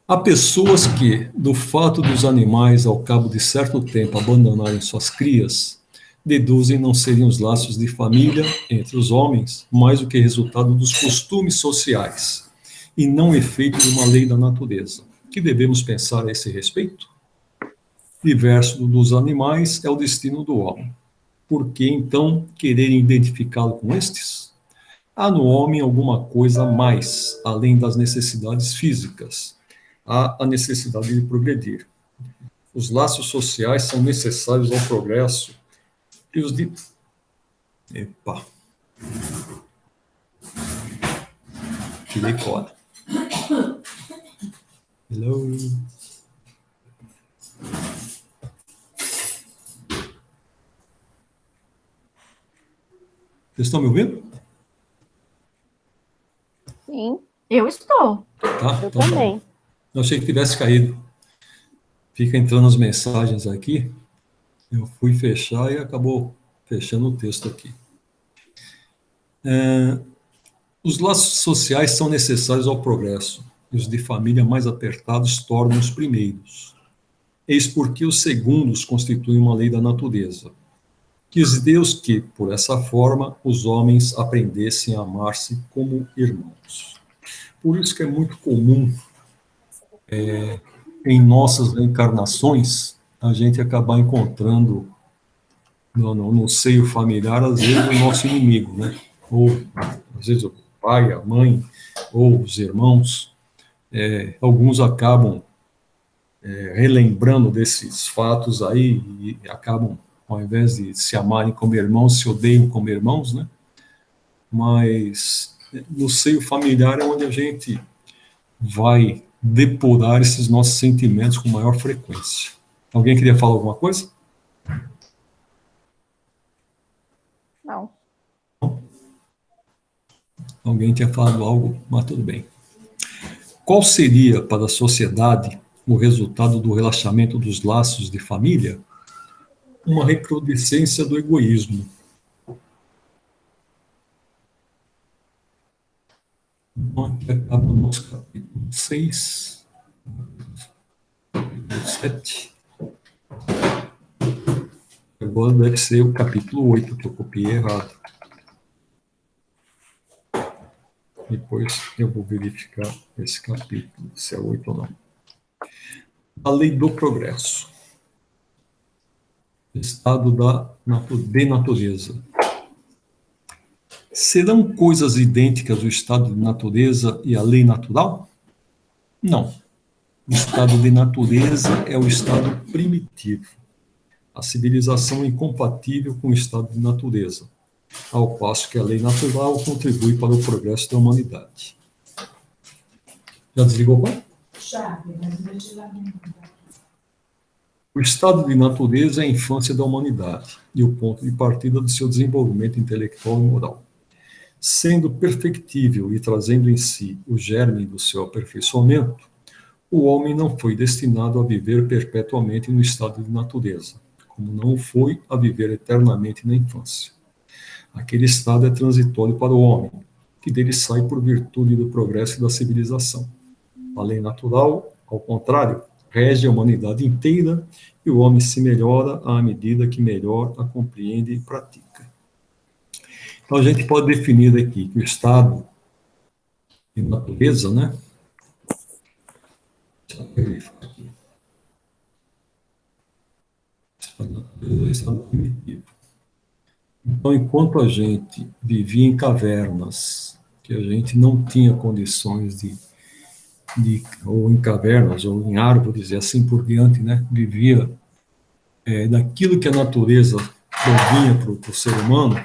Há pessoas que, do fato dos animais, ao cabo de certo tempo, abandonarem suas crias, deduzem não serem os laços de família entre os homens mais do que resultado dos costumes sociais, e não efeito de uma lei da natureza. Que devemos pensar a esse respeito? Diverso dos animais é o destino do homem. Por que, então, quererem identificá-lo com estes? Há no homem alguma coisa mais, além das necessidades físicas. Há a necessidade de progredir. Os laços sociais são necessários ao progresso e os de... Epa! Tirei corda. Hello? Vocês estão me ouvindo? Sim, Eu estou. Tá? eu Então, também. eu achei que tivesse caído. Fica entrando as mensagens aqui. Eu fui fechar e acabou fechando o texto aqui. Os laços sociais são necessários ao progresso, e os de família mais apertados tornam os primeiros. Eis porque os segundos constituem uma lei da natureza. Quis Deus que, por essa forma, os homens aprendessem a amar-se como irmãos. Por isso que é muito comum, em nossas reencarnações, a gente acabar encontrando no seio familiar, às vezes, o nosso inimigo, né? Ou, às vezes, o pai, a mãe, ou os irmãos. Alguns acabam relembrando desses fatos aí e acabam, ao invés de se amarem como irmãos, se odeiam como irmãos, né? Mas no seio familiar é onde a gente vai depurar esses nossos sentimentos com maior frequência. Alguém queria falar alguma coisa? Não. Alguém tinha falado algo, mas tudo bem. Qual seria para a sociedade o resultado do relaxamento dos laços de família? Uma recrudescência do egoísmo. Aqui acaba o nosso capítulo 6, capítulo 7. Agora deve ser o capítulo 8, que eu copiei errado. Depois eu vou verificar esse capítulo, se é 8 ou não. A lei do progresso. Estado de natureza. Serão coisas idênticas o estado de natureza e a lei natural? Não. O estado de natureza é o estado primitivo. A civilização é incompatível com o estado de natureza, ao passo que a lei natural contribui para o progresso da humanidade. Já desligou o pai? O estado de natureza é a infância da humanidade e o ponto de partida do seu desenvolvimento intelectual e moral. Sendo perfectível e trazendo em si o germe do seu aperfeiçoamento, o homem não foi destinado a viver perpetuamente no estado de natureza, como não o foi a viver eternamente na infância. Aquele estado é transitório para o homem, que dele sai por virtude do progresso e da civilização. A lei natural, ao contrário, rege a humanidade inteira e o homem se melhora à medida que melhor a compreende e pratica. Então, a gente pode definir aqui que o estado de natureza, né? Estado primitivo. Então, enquanto a gente vivia em cavernas, que a gente não tinha condições ou em cavernas, ou em árvores, e assim por diante, né? Vivia daquilo que a natureza provinha para o ser humano,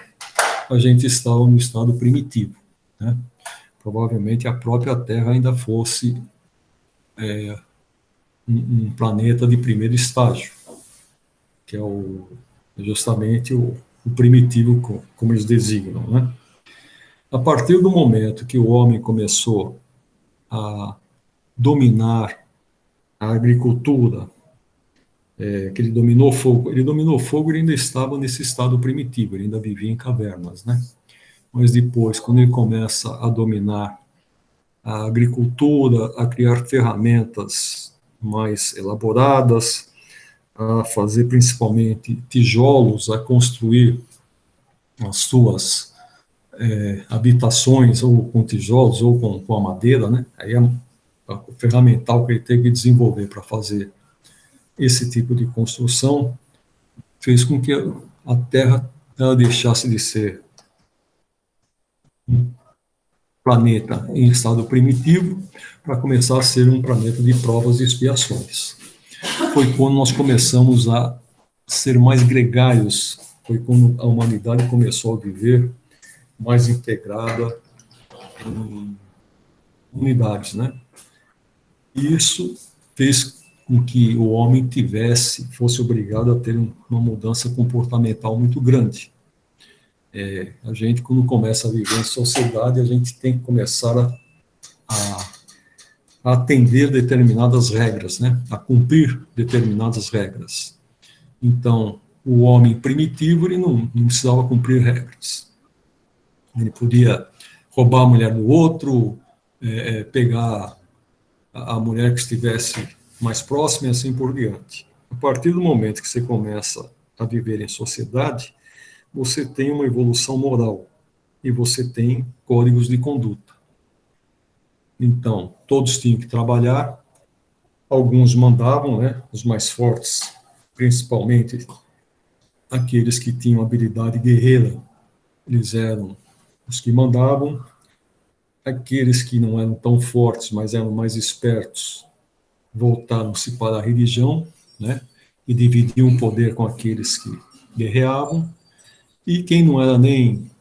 a gente estava no estado primitivo, né? Provavelmente a própria Terra ainda fosse um planeta de primeiro estágio, que é justamente o primitivo, como eles designam, né? A partir do momento que o homem começou a dominar a agricultura, que ele dominou o fogo, ele ainda estava nesse estado primitivo, ele ainda vivia em cavernas, né? Mas depois, quando ele começa a dominar a agricultura, a criar ferramentas mais elaboradas, a fazer principalmente tijolos, a construir as suas habitações, ou com tijolos, ou com a madeira, né? Aí o ferramental que ele teve que desenvolver para fazer esse tipo de construção fez com que a Terra deixasse de ser um planeta em estado primitivo para começar a ser um planeta de provas e expiações. Foi quando nós começamos a ser mais gregários, foi quando a humanidade começou a viver mais integrada em unidades, né? E isso fez com que o homem fosse obrigado a ter uma mudança comportamental muito grande. A gente, quando começa a viver em sociedade, a gente tem que começar a atender determinadas regras, né? A cumprir determinadas regras. Então, o homem primitivo, ele não precisava cumprir regras. Ele podia roubar a mulher do outro, pegar a mulher que estivesse mais próxima e assim por diante. A partir do momento que você começa a viver em sociedade, você tem uma evolução moral e você tem códigos de conduta. Então, todos tinham que trabalhar, alguns mandavam, né, os mais fortes, principalmente aqueles que tinham habilidade guerreira, eles eram os que mandavam, aqueles que não eram tão fortes, mas eram mais espertos, voltaram-se para a religião, né, e dividiam o poder com aqueles que guerreavam, e quem não era nem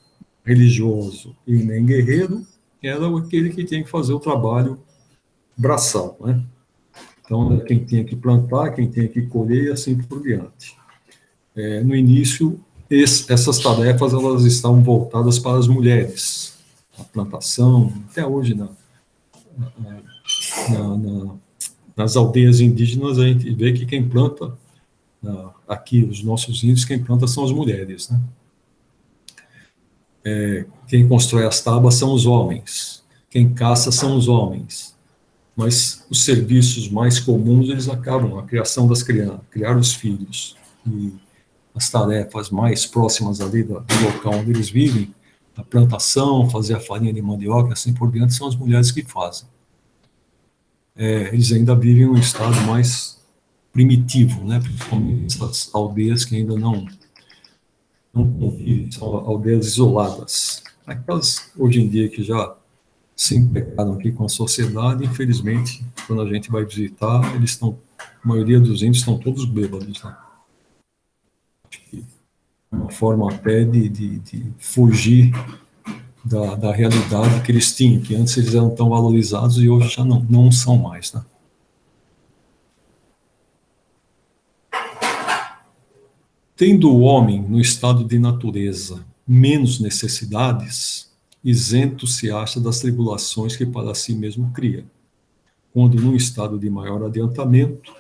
religioso e nem guerreiro, era aquele que tinha que fazer o trabalho braçal, né? Então, quem tinha que plantar, quem tinha que colher e assim por diante. No início, essas tarefas elas estavam voltadas para as mulheres, a plantação, até hoje nas aldeias indígenas a gente vê que quem planta, aqui os nossos índios, quem planta são as mulheres, né? Quem constrói as tábuas são os homens, quem caça são os homens, mas os serviços mais comuns eles acabam, a criação das crianças, criar os filhos, e as tarefas mais próximas ali do local onde eles vivem, a plantação, fazer a farinha de mandioca, assim por diante, são as mulheres que fazem. Eles ainda vivem em um estado mais primitivo, né? Principalmente essas aldeias que ainda não convivem, são aldeias isoladas. Aquelas, hoje em dia, que já se implicaram aqui com a sociedade, infelizmente, quando a gente vai visitar, eles estão, a maioria dos índios estão todos bêbados, né? Uma forma até de fugir da realidade que eles tinham, que antes eles eram tão valorizados e hoje já não são mais, né? Tendo o homem no estado de natureza menos necessidades, isento se acha das tribulações que para si mesmo cria. Quando num estado de maior adiantamento,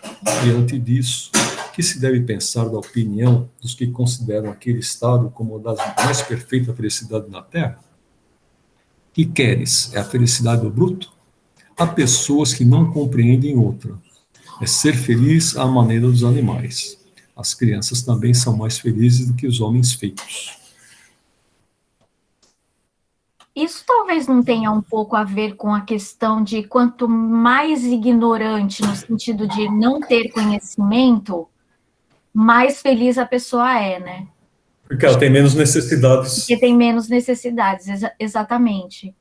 diante disso, que se deve pensar da opinião dos que consideram aquele estado como a da mais perfeita felicidade na Terra? Que queres? É a felicidade do bruto? Há pessoas que não compreendem outra. É ser feliz à maneira dos animais. As crianças também são mais felizes do que os homens feitos. Isso talvez não tenha um pouco a ver com a questão de quanto mais ignorante, no sentido de não ter conhecimento, mais feliz a pessoa é, né? Porque ela tem menos necessidades. Porque tem menos necessidades, exatamente.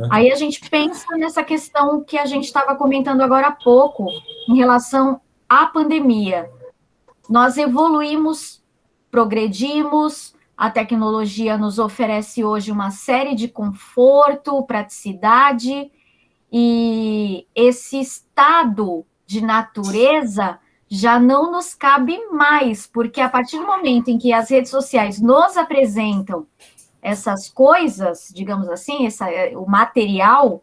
Aí a gente pensa nessa questão que a gente estava comentando agora há pouco, em relação à pandemia. Nós evoluímos, progredimos, a tecnologia nos oferece hoje uma série de conforto, praticidade, e esse estado de natureza já não nos cabe mais, porque a partir do momento em que as redes sociais nos apresentam essas coisas, digamos assim, o material,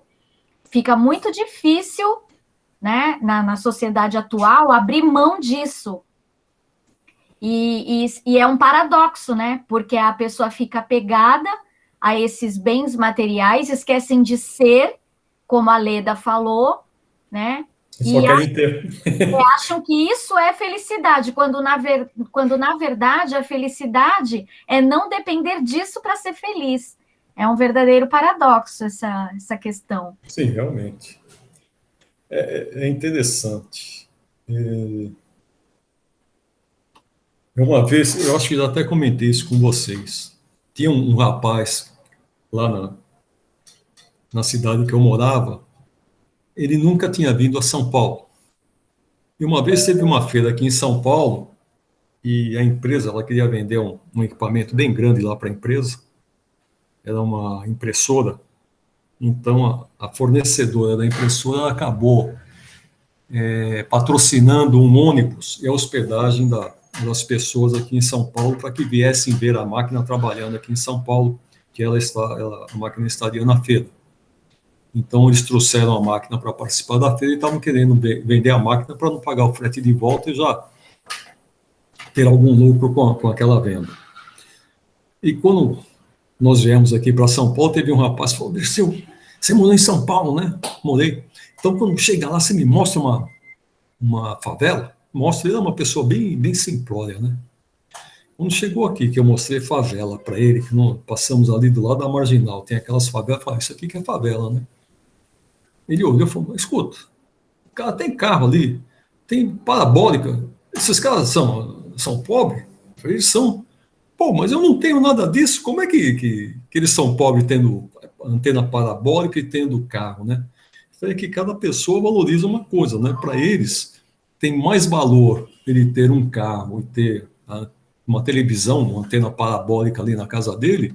fica muito difícil, né, na sociedade atual, abrir mão disso. E é um paradoxo, né? Porque a pessoa fica apegada a esses bens materiais, esquecem de ser, como a Leda falou, né? Acham que isso é felicidade, quando na verdade a felicidade é não depender disso para ser feliz. É um verdadeiro paradoxo essa questão. Sim, realmente. É interessante. Uma vez, eu acho que já até comentei isso com vocês. Tinha um rapaz lá na cidade que eu morava, ele nunca tinha vindo a São Paulo. E uma vez teve uma feira aqui em São Paulo, e a empresa, ela queria vender um equipamento bem grande lá para a empresa, era uma impressora, então a fornecedora da impressora acabou patrocinando um ônibus e a hospedagem das pessoas aqui em São Paulo para que viessem ver a máquina trabalhando aqui em São Paulo, que a máquina estaria na feira. Então, eles trouxeram a máquina para participar da feira e estavam querendo vender a máquina para não pagar o frete de volta e já ter algum lucro com aquela venda. E quando nós viemos aqui para São Paulo, teve um rapaz que falou: Dirceu, você morou em São Paulo, né? Morei. Então, quando chega lá, você me mostra uma favela? Mostra, ele é uma pessoa bem simplória, né? Quando chegou aqui, que eu mostrei favela para ele, que nós passamos ali do lado da Marginal, tem aquelas favelas, eu falei: isso aqui que é favela, né? Ele olhou e falou: escuta, o cara tem carro ali, tem parabólica, esses caras são pobres? Eu falei: eles são. Pô, mas eu não tenho nada disso, como é que eles são pobres tendo antena parabólica e tendo carro, né? Eu falei que cada pessoa valoriza uma coisa, né? Para eles, tem mais valor ele ter um carro e ter uma televisão, uma antena parabólica ali na casa dele,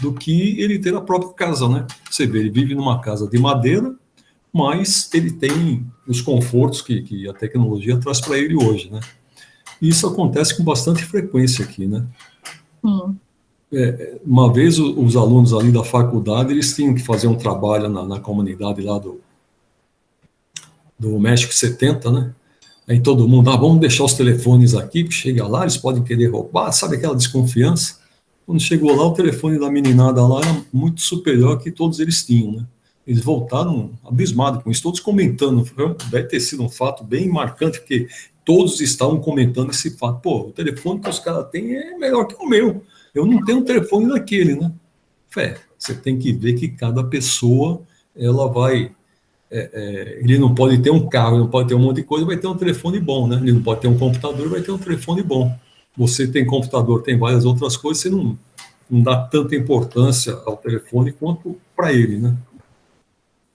do que ele ter a própria casa, né? Você vê, ele vive numa casa de madeira, mas ele tem os confortos que a tecnologia traz para ele hoje, né? E isso acontece com bastante frequência aqui, né? Sim. Uma vez os alunos ali da faculdade, eles tinham que fazer um trabalho na comunidade lá do México 70, né? Aí todo mundo: vamos deixar os telefones aqui, porque chega lá, eles podem querer roubar, sabe aquela desconfiança? Quando chegou lá, o telefone da meninada lá era muito superior ao que todos eles tinham, né? Eles voltaram abismados com isso, todos comentando. Deve ter sido um fato bem marcante, porque todos estavam comentando esse fato. Pô, o telefone que os caras têm é melhor que o meu. Eu não tenho um telefone daquele, né? Você tem que ver que cada pessoa, ela vai... ele não pode ter um carro, não pode ter um monte de coisa, vai ter um telefone bom, né? Ele não pode ter um computador, vai ter um telefone bom. Você tem computador, tem várias outras coisas, você não não dá tanta importância ao telefone quanto para ele, né?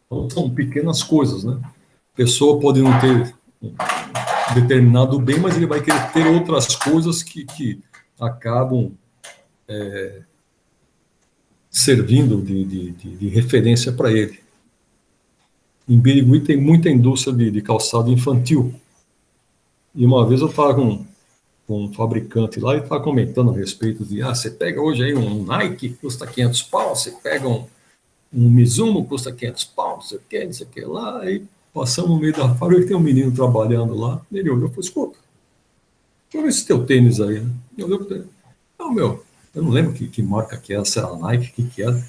Então, são pequenas coisas, né? A pessoa pode não ter um determinado bem, mas ele vai querer ter outras coisas que acabam servindo de referência para ele. Em Birigui tem muita indústria de calçado infantil. E uma vez eu estava com um fabricante lá e estava comentando a respeito de, você pega hoje aí um Nike, custa 500 pau, você pega um Mizuno, custa 500 pau, não sei o que lá, aí passamos no meio da fábrica, tem um menino trabalhando lá, ele olhou e falou, escuta, deixa eu ver esse teu tênis aí, né? Ele olhou para ele, não, meu, eu não lembro que marca que era, se era Nike, que era.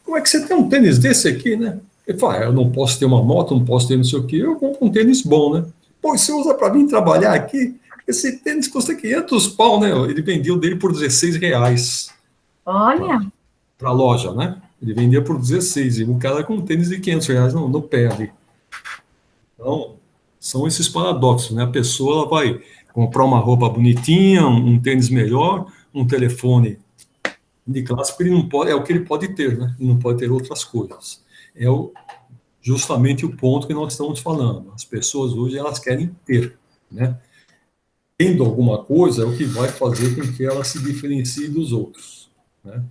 Como é que você tem um tênis desse aqui, né? Ele falou, eu não posso ter uma moto, não posso ter não sei o quê, eu compro um tênis bom, né? Pô, você usa para vir trabalhar aqui? Esse tênis custa 500 pau, né? Ele vendeu dele por 16 reais. Olha. Para a loja, né? Ele vendia por 16, e o cara com um tênis de 500 reais no pé ali. Então, são esses paradoxos, né? A pessoa ela vai comprar uma roupa bonitinha, um tênis melhor, um telefone de classe, porque ele não pode, é o que ele pode ter, né? Ele não pode ter outras coisas. É justamente o ponto que nós estamos falando. As pessoas hoje, elas querem ter, né? Tendo alguma coisa é o que vai fazer com que ela se diferencie dos outros, né?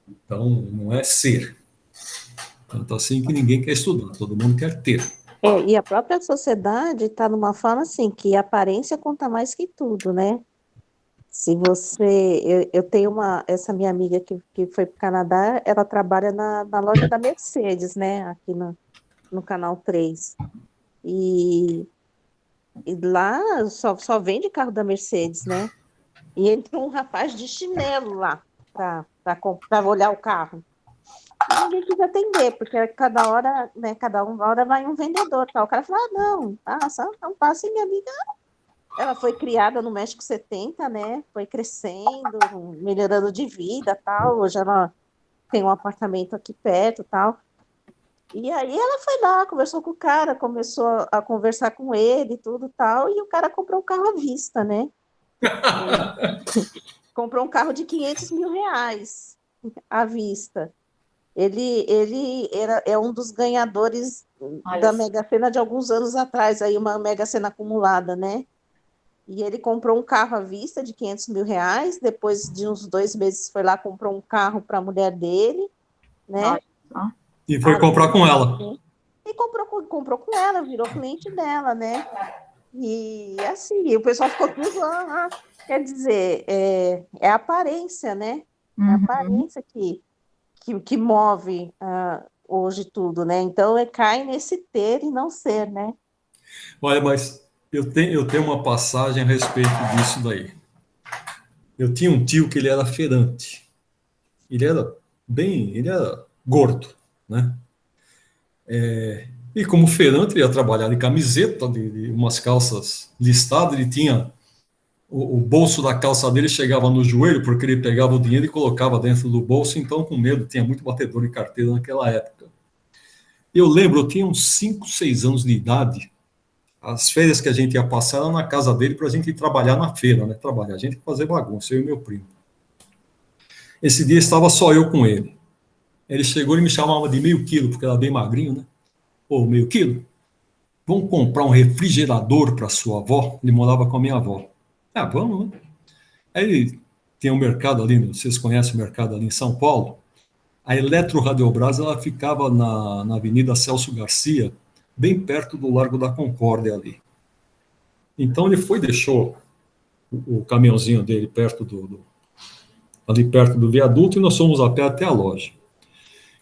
Então, não é ser. Tanto assim que ninguém quer estudar, todo mundo quer ter. E a própria sociedade está numa forma assim, que a aparência conta mais que tudo, né? Se você... Eu tenho essa minha amiga que foi para o Canadá, ela trabalha na loja da Mercedes, né? Aqui no Canal 3. E lá só vende carro da Mercedes, né? E entra um rapaz de chinelo lá para olhar o carro. E ninguém quis atender, porque cada hora, né, cada uma hora vai um vendedor, tal. O cara fala, não, passa, não passa. E minha amiga, ela foi criada no México 70, né, foi crescendo, melhorando de vida, tal. Hoje ela tem um apartamento aqui perto, tal. E aí ela foi lá, conversou com o cara, começou a conversar com ele, tudo, tal. E o cara comprou um carro à vista, né. Comprou um carro de 500 mil reais à vista. Ele é um dos ganhadores da Mega Sena de alguns anos atrás, aí uma Mega Sena acumulada, né? E ele comprou um carro à vista de 500 mil reais, depois de uns 2 meses foi lá, comprou um carro para a mulher dele, né? E foi comprar com ela. E comprou com ela, virou cliente dela, né? E assim, o pessoal ficou tudo lá. Quer dizer, é a aparência, né? É a aparência que move hoje tudo, né? Então, cai nesse ter e não ser, né? Olha, mas eu tenho uma passagem a respeito disso daí. Eu tinha um tio que ele era feirante. Ele era gordo, né? E como feirante, ele ia trabalhar de camiseta, de umas calças listadas, ele tinha o bolso da calça dele chegava no joelho, porque ele pegava o dinheiro e colocava dentro do bolso, então com medo, tinha muito batedor de carteira naquela época. Eu lembro, eu tinha uns 5, 6 anos de idade, as férias que a gente ia passar eram na casa dele para a gente ir trabalhar na feira, né? Trabalhar, a gente ia fazer bagunça, eu e meu primo. Esse dia estava só eu com ele. Ele chegou e me chamava de meio quilo, porque era bem magrinho, né? Pô, meio quilo? Vamos comprar um refrigerador para sua avó? Ele morava com a minha avó. Ah, vamos, né? Aí tem um mercado ali, vocês conhecem o mercado ali em São Paulo? A Eletro Radiobras, ela ficava na Avenida Celso Garcia, bem perto do Largo da Concórdia ali. Então ele foi, deixou o caminhãozinho dele ali perto do viaduto e nós fomos a pé até a loja.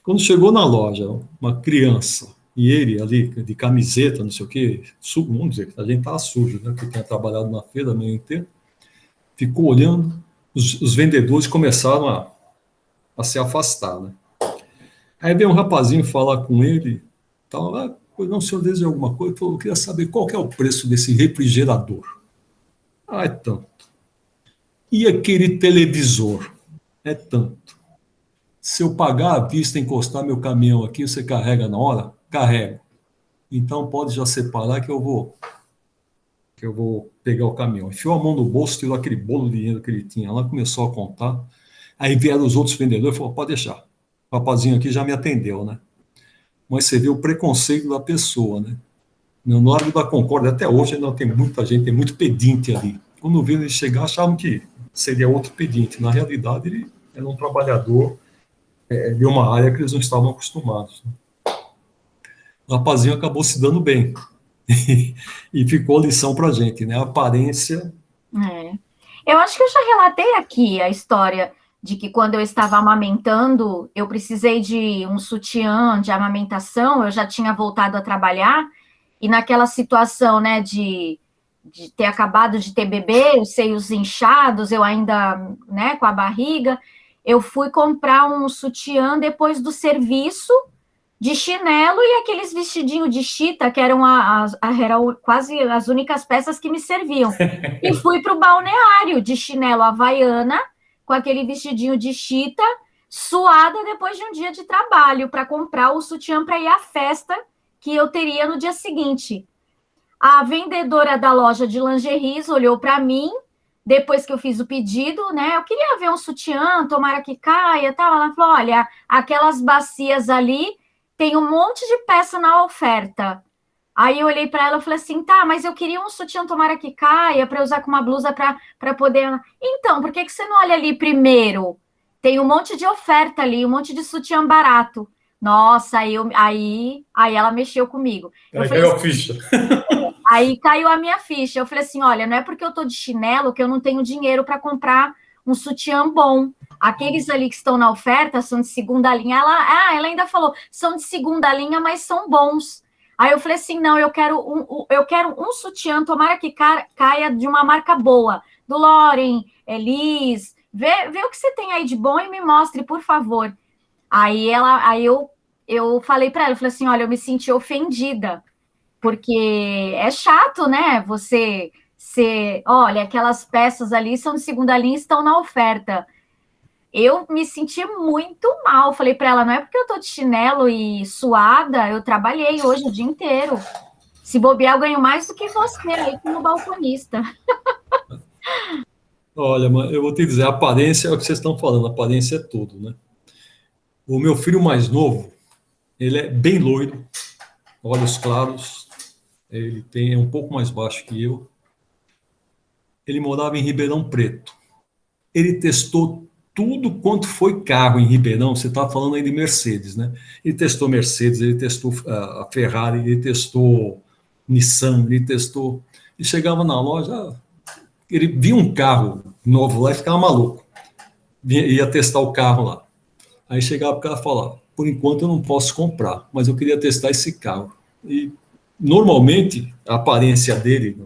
Quando chegou na loja, uma criança e ele ali de camiseta, não sei o quê, vamos dizer que a gente estava sujo, né, porque tinha trabalhado na feira a manhã inteira, ficou olhando, os vendedores começaram a se afastar, né? Aí veio um rapazinho falar com ele, tal, pois não, o senhor deseja alguma coisa? Ele falou, eu queria saber qual que é o preço desse refrigerador. É tanto. E aquele televisor? É tanto. Se eu pagar à vista, encostar meu caminhão aqui, você carrega na hora? Carrega. Então pode já separar que eu vou pegar o caminhão. Enfiou a mão no bolso, tirou aquele bolo de dinheiro que ele tinha lá, começou a contar. Aí vieram os outros vendedores e falaram, pode deixar, o rapazinho aqui já me atendeu, né? Mas você vê o preconceito da pessoa, né? No Largo da Concórdia, até hoje, ainda tem muita gente, tem muito pedinte ali. Quando viram ele chegar, achavam que seria outro pedinte. Na realidade, ele era um trabalhador de uma área que eles não estavam acostumados. O rapazinho acabou se dando bem. E ficou lição para a gente, né? A aparência. Eu acho que eu já relatei aqui a história de que quando eu estava amamentando, eu precisei de um sutiã de amamentação, eu já tinha voltado a trabalhar, e naquela situação, né, de ter acabado de ter bebê, os seios inchados, eu ainda, né, com a barriga, eu fui comprar um sutiã depois do serviço, de chinelo e aqueles vestidinhos de chita, que eram eram quase as únicas peças que me serviam. E fui para o balneário de chinelo havaiana, com aquele vestidinho de chita, suada depois de um dia de trabalho, para comprar o sutiã para ir à festa que eu teria no dia seguinte. A vendedora da loja de lingeries olhou para mim, depois que eu fiz o pedido, né? Eu queria ver um sutiã, tomara que caia, tal. Ela falou: olha, aquelas bacias ali tem um monte de peça na oferta. Aí eu olhei para ela e falei assim, tá, mas eu queria um sutiã tomara que caia, para usar com uma blusa para poder... Então, por que você não olha ali primeiro? Tem um monte de oferta ali, um monte de sutiã barato. Nossa, aí ela mexeu comigo. Aí caiu a ficha. Aí caiu a minha ficha. Eu falei assim, olha, não é porque eu tô de chinelo que eu não tenho dinheiro para comprar um sutiã bom. Aqueles ali que estão na oferta são de segunda linha. Ela ainda falou, são de segunda linha, mas são bons. Aí eu falei assim, não, eu quero um sutiã, tomara que caia de uma marca boa. Do Loren, Elis, vê o que você tem aí de bom e me mostre, por favor. Aí eu falei para ela, eu falei assim, olha, eu me senti ofendida, porque é chato, né? Olha, aquelas peças ali são de segunda linha e estão na oferta. Eu me senti muito mal. Falei para ela, não é porque eu tô de chinelo e suada, eu trabalhei hoje o dia inteiro. Se bobear, eu ganho mais do que você aí como balconista. Olha, eu vou te dizer, a aparência é o que vocês estão falando, a aparência é tudo, né? O meu filho mais novo, ele é bem loiro, olhos claros, é um pouco mais baixo que eu. Ele morava em Ribeirão Preto. Ele testou tudo quanto foi carro em Ribeirão, você está falando aí de Mercedes, né? Ele testou Mercedes, ele testou a Ferrari, ele testou Nissan, ele testou... E chegava na loja, ele via um carro novo lá e ficava maluco. Ia testar o carro lá. Aí chegava o cara e falava, por enquanto eu não posso comprar, mas eu queria testar esse carro. E normalmente a aparência dele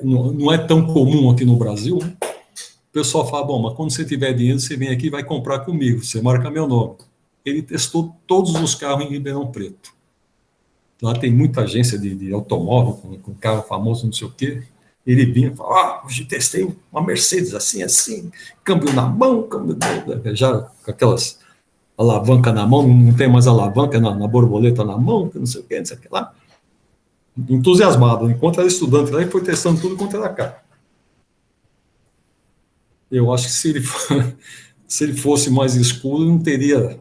não é tão comum aqui no Brasil, né? O pessoal fala, bom, mas quando você tiver dinheiro, você vem aqui e vai comprar comigo, você marca meu nome. Ele testou todos os carros em Ribeirão Preto. Lá tem muita agência de automóvel, com carro famoso, não sei o quê. Ele vinha e falava, hoje testei uma Mercedes assim, câmbio na mão, já com aquelas alavanca na mão, não tem mais alavanca na borboleta na mão, não sei o quê, não sei o que lá. Entusiasmado, enquanto era estudante lá, ele foi testando tudo quanto era carro. Eu acho que se ele fosse mais escuro, não teria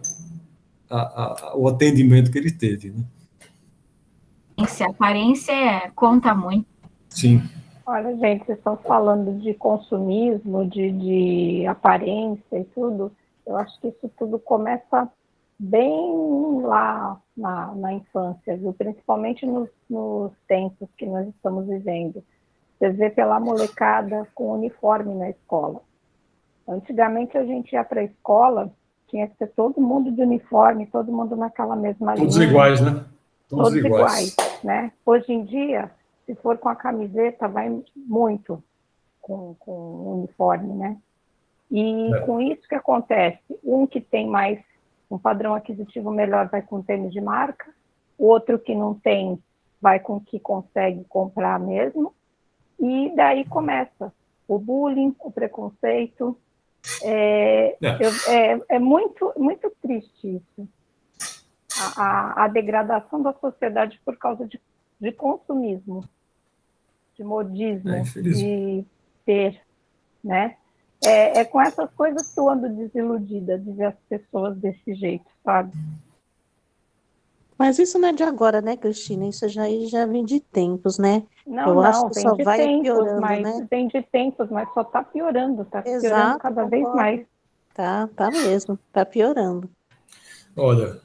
o atendimento que ele teve, né? A aparência conta muito. Sim. Olha, gente, vocês estão falando de consumismo, de aparência e tudo. Eu acho que isso tudo começa bem lá na infância, viu? Principalmente nos tempos que nós estamos vivendo. Você vê pela molecada com uniforme na escola. Antigamente a gente ia para a escola, tinha que ter todo mundo de uniforme, todo mundo naquela mesma linha. Todos iguais, né? Todos iguais, né? Hoje em dia, se for com a camiseta, vai muito com o uniforme, né? E com isso que acontece, um que tem mais um padrão aquisitivo melhor vai com tênis de marca, o outro que não tem vai com o que consegue comprar mesmo, e daí começa o bullying, o preconceito. É muito, muito triste isso. A degradação da sociedade por causa de consumismo, de modismo, de ter, né? É com essas coisas que eu ando desiludida de ver as pessoas desse jeito, sabe? Mas isso não é de agora, né, Cristina? Isso já vem de tempos, né? Eu acho que Vem só de vai tempos, piorando, mas né? vem de tempos, mas só está piorando Exato, cada vez concordo. mais. Tá mesmo, tá piorando. Olha,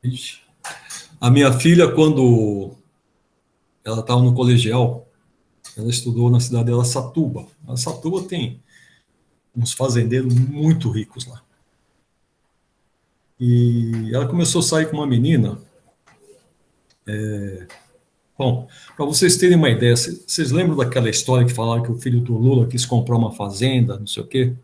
ixi, a minha filha, quando ela estava no colegial, ela estudou na cidade dela, Satuba. A Satuba tem uns fazendeiros muito ricos lá. E ela começou a sair com uma menina. Bom, para vocês terem uma ideia, vocês lembram daquela história que falaram que o filho do Lula quis comprar uma fazenda, não sei o quê?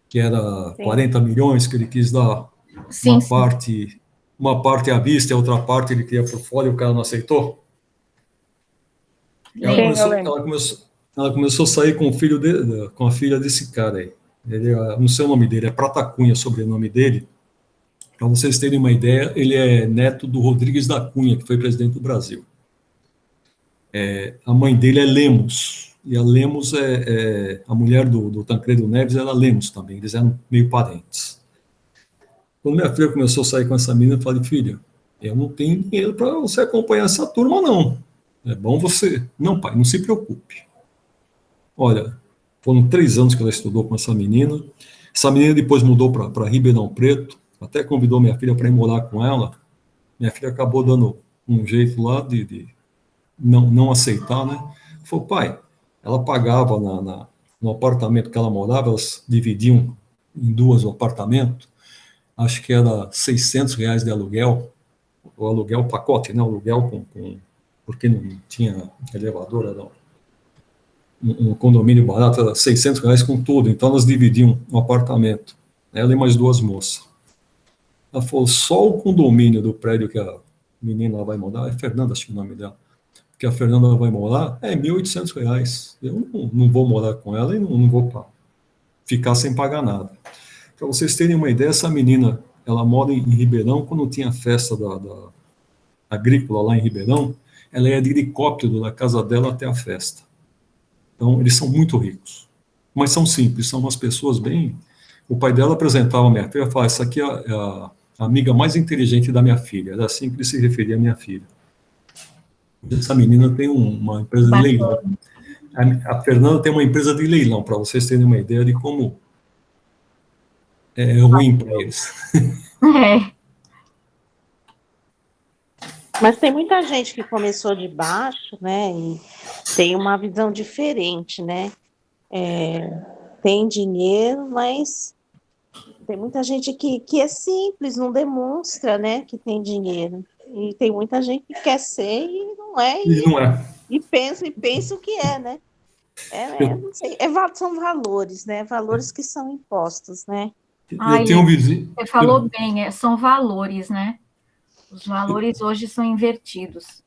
Que era Sim. 40 milhões que ele quis dar Sim, sim. uma parte à vista e a outra parte ele queria por fora e o cara não aceitou? Ela Lembro. Sim, eu começou, lembro. ela começou, ela começou a sair com o filho com a filha desse cara aí. Ele, não sei o nome dele, é Prata Cunha, sobrenome dele. Para vocês terem uma ideia, ele é neto do Rodrigues da Cunha, que foi presidente do Brasil. A mãe dele é Lemos, e a Lemos a mulher do Tancredo Neves era Lemos também, eles eram meio parentes. Quando minha filha começou a sair com essa menina, eu falei, filha, eu não tenho dinheiro para você acompanhar essa turma, não. É bom você... Não, pai, não se preocupe. Olha, foram 3 anos que ela estudou com essa menina. Essa menina depois mudou para Ribeirão Preto, até convidou minha filha para ir morar com ela. Minha filha acabou dando um jeito lá de não aceitar, né? Falou, pai, ela pagava no apartamento que ela morava, elas dividiam em 2 o apartamento, acho que era R$ 600 de aluguel, o aluguel pacote, né? O aluguel porque não tinha elevador, era um condomínio barato, era R$ 600 com tudo, então elas dividiam um apartamento, ela e mais 2 moças. Ela falou, só o condomínio do prédio que a menina vai morar, é Fernanda, acho que é o nome dela, que a Fernanda vai morar, é R$ 1.800. Eu não vou morar com ela e não vou ficar sem pagar nada. Para vocês terem uma ideia, essa menina, ela mora em Ribeirão, quando tinha festa da agrícola lá em Ribeirão, ela ia de helicóptero da casa dela até a festa. Então, eles são muito ricos. Mas são simples, são umas pessoas bem... O pai dela apresentava a minha filha e falava, essa aqui é a amiga mais inteligente da minha filha. Era assim que ele se referia à minha filha. Essa menina tem uma empresa de leilão. A Fernanda tem uma empresa de leilão, para vocês terem uma ideia de como é ruim para eles. É. Mas tem muita gente que começou de baixo, né? E tem uma visão diferente, né? Tem dinheiro, mas tem muita gente que é simples, não demonstra, né, que tem dinheiro. E tem muita gente que quer ser e não é, E não é. e pensa o que é, né? Não sei, são valores, né? Valores que são impostos, né? Eu tenho um vizinho... Você falou bem, são valores, né? Os valores hoje são invertidos.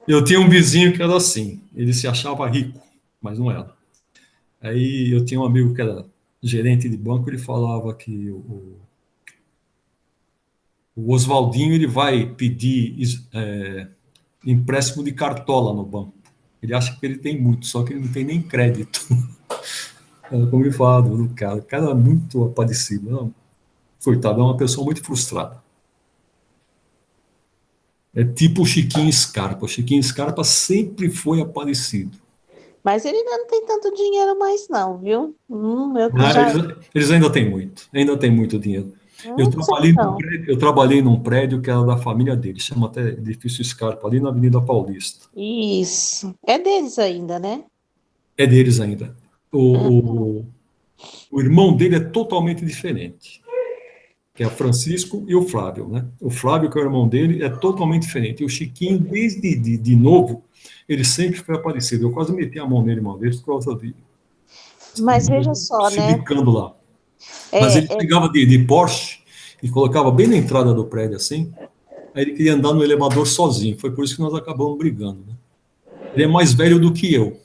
Eu tinha um vizinho que era assim, ele se achava rico, mas não era. Aí eu tinha um amigo que era gerente de banco, ele falava que o Oswaldinho ele vai pedir empréstimo de cartola no banco. Ele acha que ele tem muito, só que ele não tem nem crédito. Como ele falava do cara, o cara é muito aparecido. Não, coitado, é uma pessoa muito frustrada. É tipo o Chiquinho Scarpa. O Chiquinho Scarpa sempre foi aparecido. Mas ele ainda não tem tanto dinheiro mais não, viu? Eu já... Eles ainda têm muito dinheiro. Não. Eu trabalhei num prédio que era da família dele, chama até Edifício Scarpa, ali na Avenida Paulista. Isso. É deles ainda, né? É deles ainda. O irmão dele é totalmente diferente, que é o Francisco e o Flávio, né? O Flávio, que é o irmão dele, é totalmente diferente. E o Chiquinho, desde de novo, ele sempre foi aparecido. Eu quase meti a mão nele uma vez por causa dele. Mas veja só, Se né? bicando lá. Mas ele chegava de Porsche e colocava bem na entrada do prédio assim, aí ele queria andar no elevador sozinho. Foi por isso que nós acabamos brigando, né? Ele é mais velho do que eu.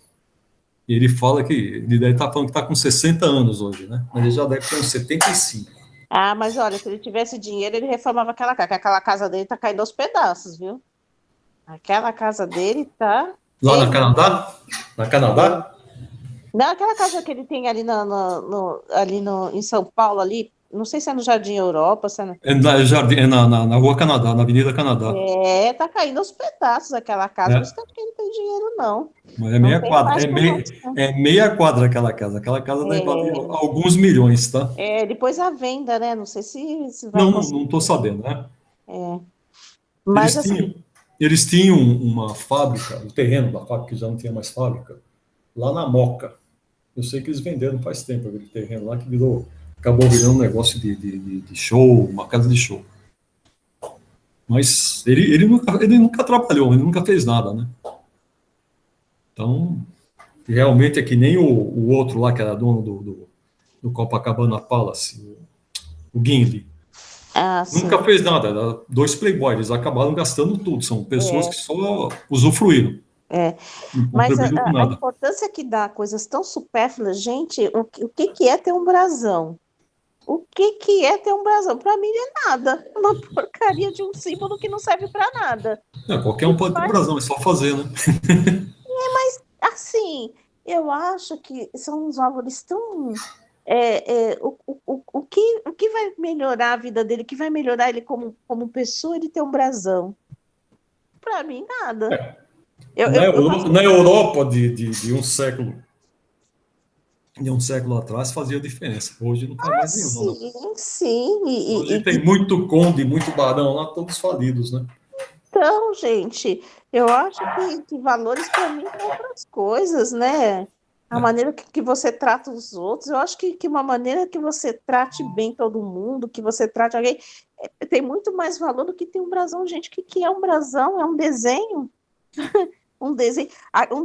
E ele fala que ele deve estar falando que está com 60 anos hoje, né? Mas ele já deve ter uns 75. Ah, mas olha, se ele tivesse dinheiro, ele reformava aquela casa. Que aquela casa dele tá caindo aos pedaços, viu? Aquela casa dele tá Lá Ele- na Canadá? Na Canadá? Não, aquela casa que ele tem ali, em São Paulo, ali, não sei se é no Jardim Europa, se é, Na Rua Canadá, na Avenida Canadá. tá caindo aos pedaços aquela casa, por isso Né? que eu acho que ele tem dinheiro, não. Mas é Não meia tem quadra. mais condição. É meia quadra aquela casa. Aquela casa deve valer É, alguns milhões, tá? depois a venda, né? Não sei se vai Não, conseguir. não estou sabendo, né? Mas Eles assim, tinham, eles tinham uma fábrica, o terreno da fábrica, que já não tinha mais fábrica, lá na Moca. Eu sei que eles venderam faz tempo aquele terreno lá, que acabou virando um negócio de show, uma casa de show. Mas ele nunca trabalhou, ele nunca fez nada, né? Então, realmente é que nem o outro lá, que era dono do Copacabana Palace, o Guindy. sim. Nunca fez nada, era dois playboys, eles acabaram gastando tudo, são pessoas É. que só usufruíram, É. não Mas contribuíram com a nada. importância que dá a coisas tão supérfluas, gente, o que é ter um brasão? O que é ter um brasão? Para mim não é nada. É uma porcaria de um símbolo que não serve para nada. Qualquer um pode ter um brasão, é só fazer, né? Assim, eu acho que são uns valores tão. O que vai melhorar a vida dele, o que vai melhorar ele como pessoa, ele ter um brasão? Para mim, nada. Na Europa de um século atrás fazia diferença. Hoje não faz mais nenhuma, não. Sim, sim. Hoje tem muito conde, muito barão lá, todos falidos, né? Então, gente, eu acho que valores para mim são outras coisas, né? A maneira que você trata os outros, eu acho que uma maneira que você trate bem todo mundo, que você trate alguém, tem muito mais valor do que ter um brasão, gente. O que é um brasão? É um desenho? Um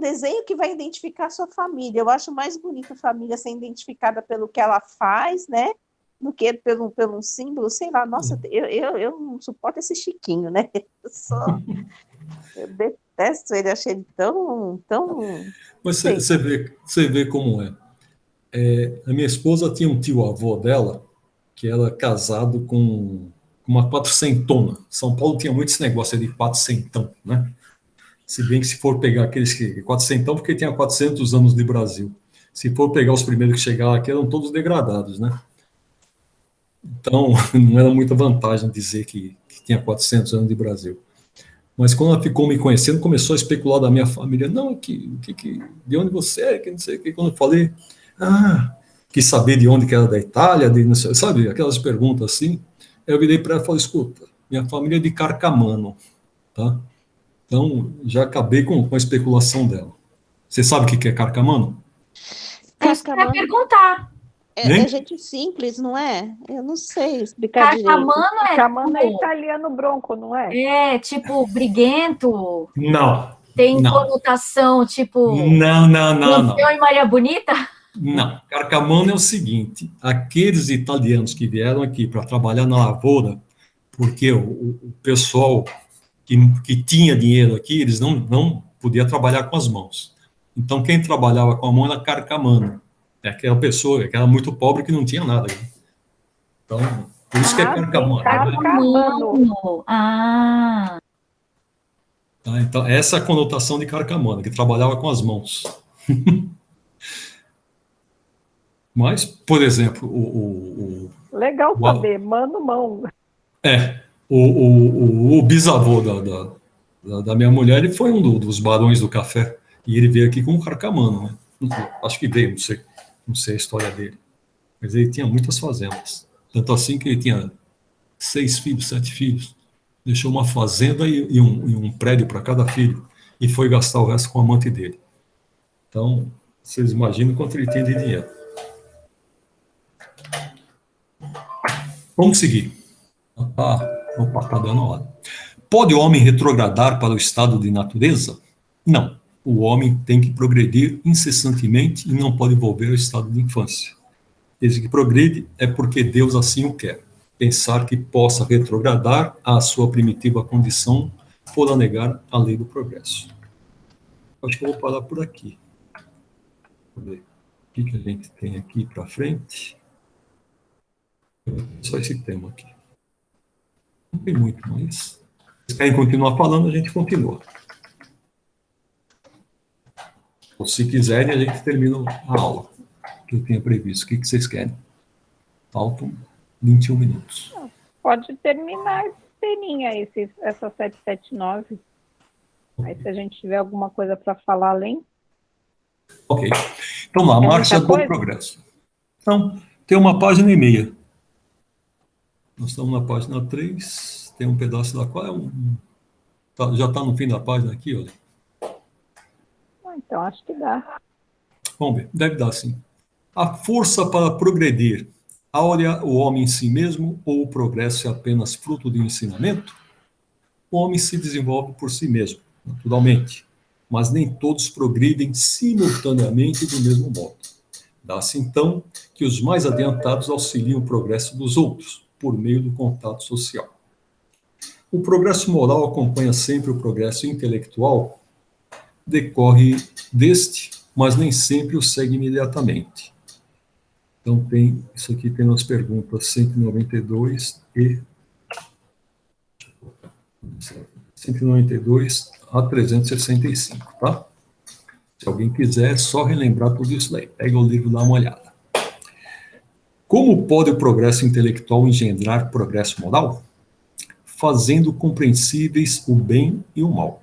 desenho que vai identificar a sua família. Eu acho mais bonito a família ser identificada pelo que ela faz, né? Do que pelo símbolo, sei lá. Nossa, eu não suporto esse Chiquinho, né? Eu detesto ele, achei ele tão. Mas Sei. você vê como é. A minha esposa tinha um tio-avô dela, que era casado com uma quatrocentona. São Paulo tinha muito esse negócio de quatrocentão, né? Se bem que se for pegar aqueles que... Quatrocentão porque tinha 400 anos de Brasil. Se for pegar os primeiros que chegaram aqui, eram todos degradados, né? Então, não era muita vantagem dizer que tinha 400 anos de Brasil. Mas quando ela ficou me conhecendo, começou a especular da minha família. Não, de onde você é? Que não sei o que. Quando eu falei, quis saber de onde que era da Itália, sabe, aquelas perguntas assim. Eu virei para ela e falei, escuta, minha família é de Carcamano, tá? Então, já acabei com a especulação dela. Você sabe o que é Carcamano? É isso que eu ia perguntar. É gente simples, não é? Eu não sei explicar direito. Carcamano Chamando é italiano bronco, não é? é tipo briguento? Não. Tem não. conotação tipo Não. Lampião e Maria Bonita? Não. Carcamano é o seguinte: aqueles italianos que vieram aqui para trabalhar na lavoura, porque o pessoal que tinha dinheiro aqui, eles não podia trabalhar com as mãos. Então, quem trabalhava com a mão era carcamano. É aquela pessoa que era muito pobre que não tinha nada. Então, por isso que é carcamano. Carcamano. Tá? Então, essa é a conotação de carcamano, que trabalhava com as mãos. Mas, por exemplo, Legal saber, mano, mão. O bisavô da minha mulher, ele foi um dos barões do café, e ele veio aqui com um carcamano, né? Acho que veio, não sei a história dele, mas ele tinha muitas fazendas, tanto assim que ele tinha 6 filhos, 7 filhos, deixou uma fazenda e um prédio para cada filho, e foi gastar o resto com o amante dele. Então, vocês imaginam quanto ele tinha de dinheiro. Vamos seguir. Opa, está dando hora. Pode o homem retrogradar para o estado de natureza? Não. O homem tem que progredir incessantemente e não pode volver ao estado de infância. Desde que progride é porque Deus assim o quer. Pensar que possa retrogradar à sua primitiva condição for negar a lei do progresso. Acho que eu vou parar por aqui. Vamos ver o que a gente tem aqui para frente. Só esse tema aqui. Não tem muito, mas se vocês querem continuar falando, a gente continua. Ou se quiserem, a gente termina a aula que eu tinha previsto. O que vocês querem? Faltam 21 minutos. Pode terminar inteirinha essa 779. Aí, se a gente tiver alguma coisa para falar além. Ok. Então, lá, Tem marcha muita do coisa? progresso. Então, tem uma página e meia. Nós estamos na página 3, tem um pedaço da qual já está no fim da página aqui, olha. Então, acho que dá. Vamos ver, deve dar sim. A força para progredir, áurea o homem em si mesmo ou o progresso é apenas fruto de um ensinamento? O homem se desenvolve por si mesmo, naturalmente, mas nem todos progridem simultaneamente do mesmo modo. Dá-se então que os mais adiantados auxiliam o progresso dos outros, por meio do contato social. O progresso moral acompanha sempre o progresso intelectual, decorre deste, mas nem sempre o segue imediatamente. Então, isso aqui tem nas perguntas 192 a 365, tá? Se alguém quiser, é só relembrar tudo isso daí. Pega o livro e dá uma olhada. Como pode o progresso intelectual engendrar progresso moral? Fazendo compreensíveis o bem e o mal.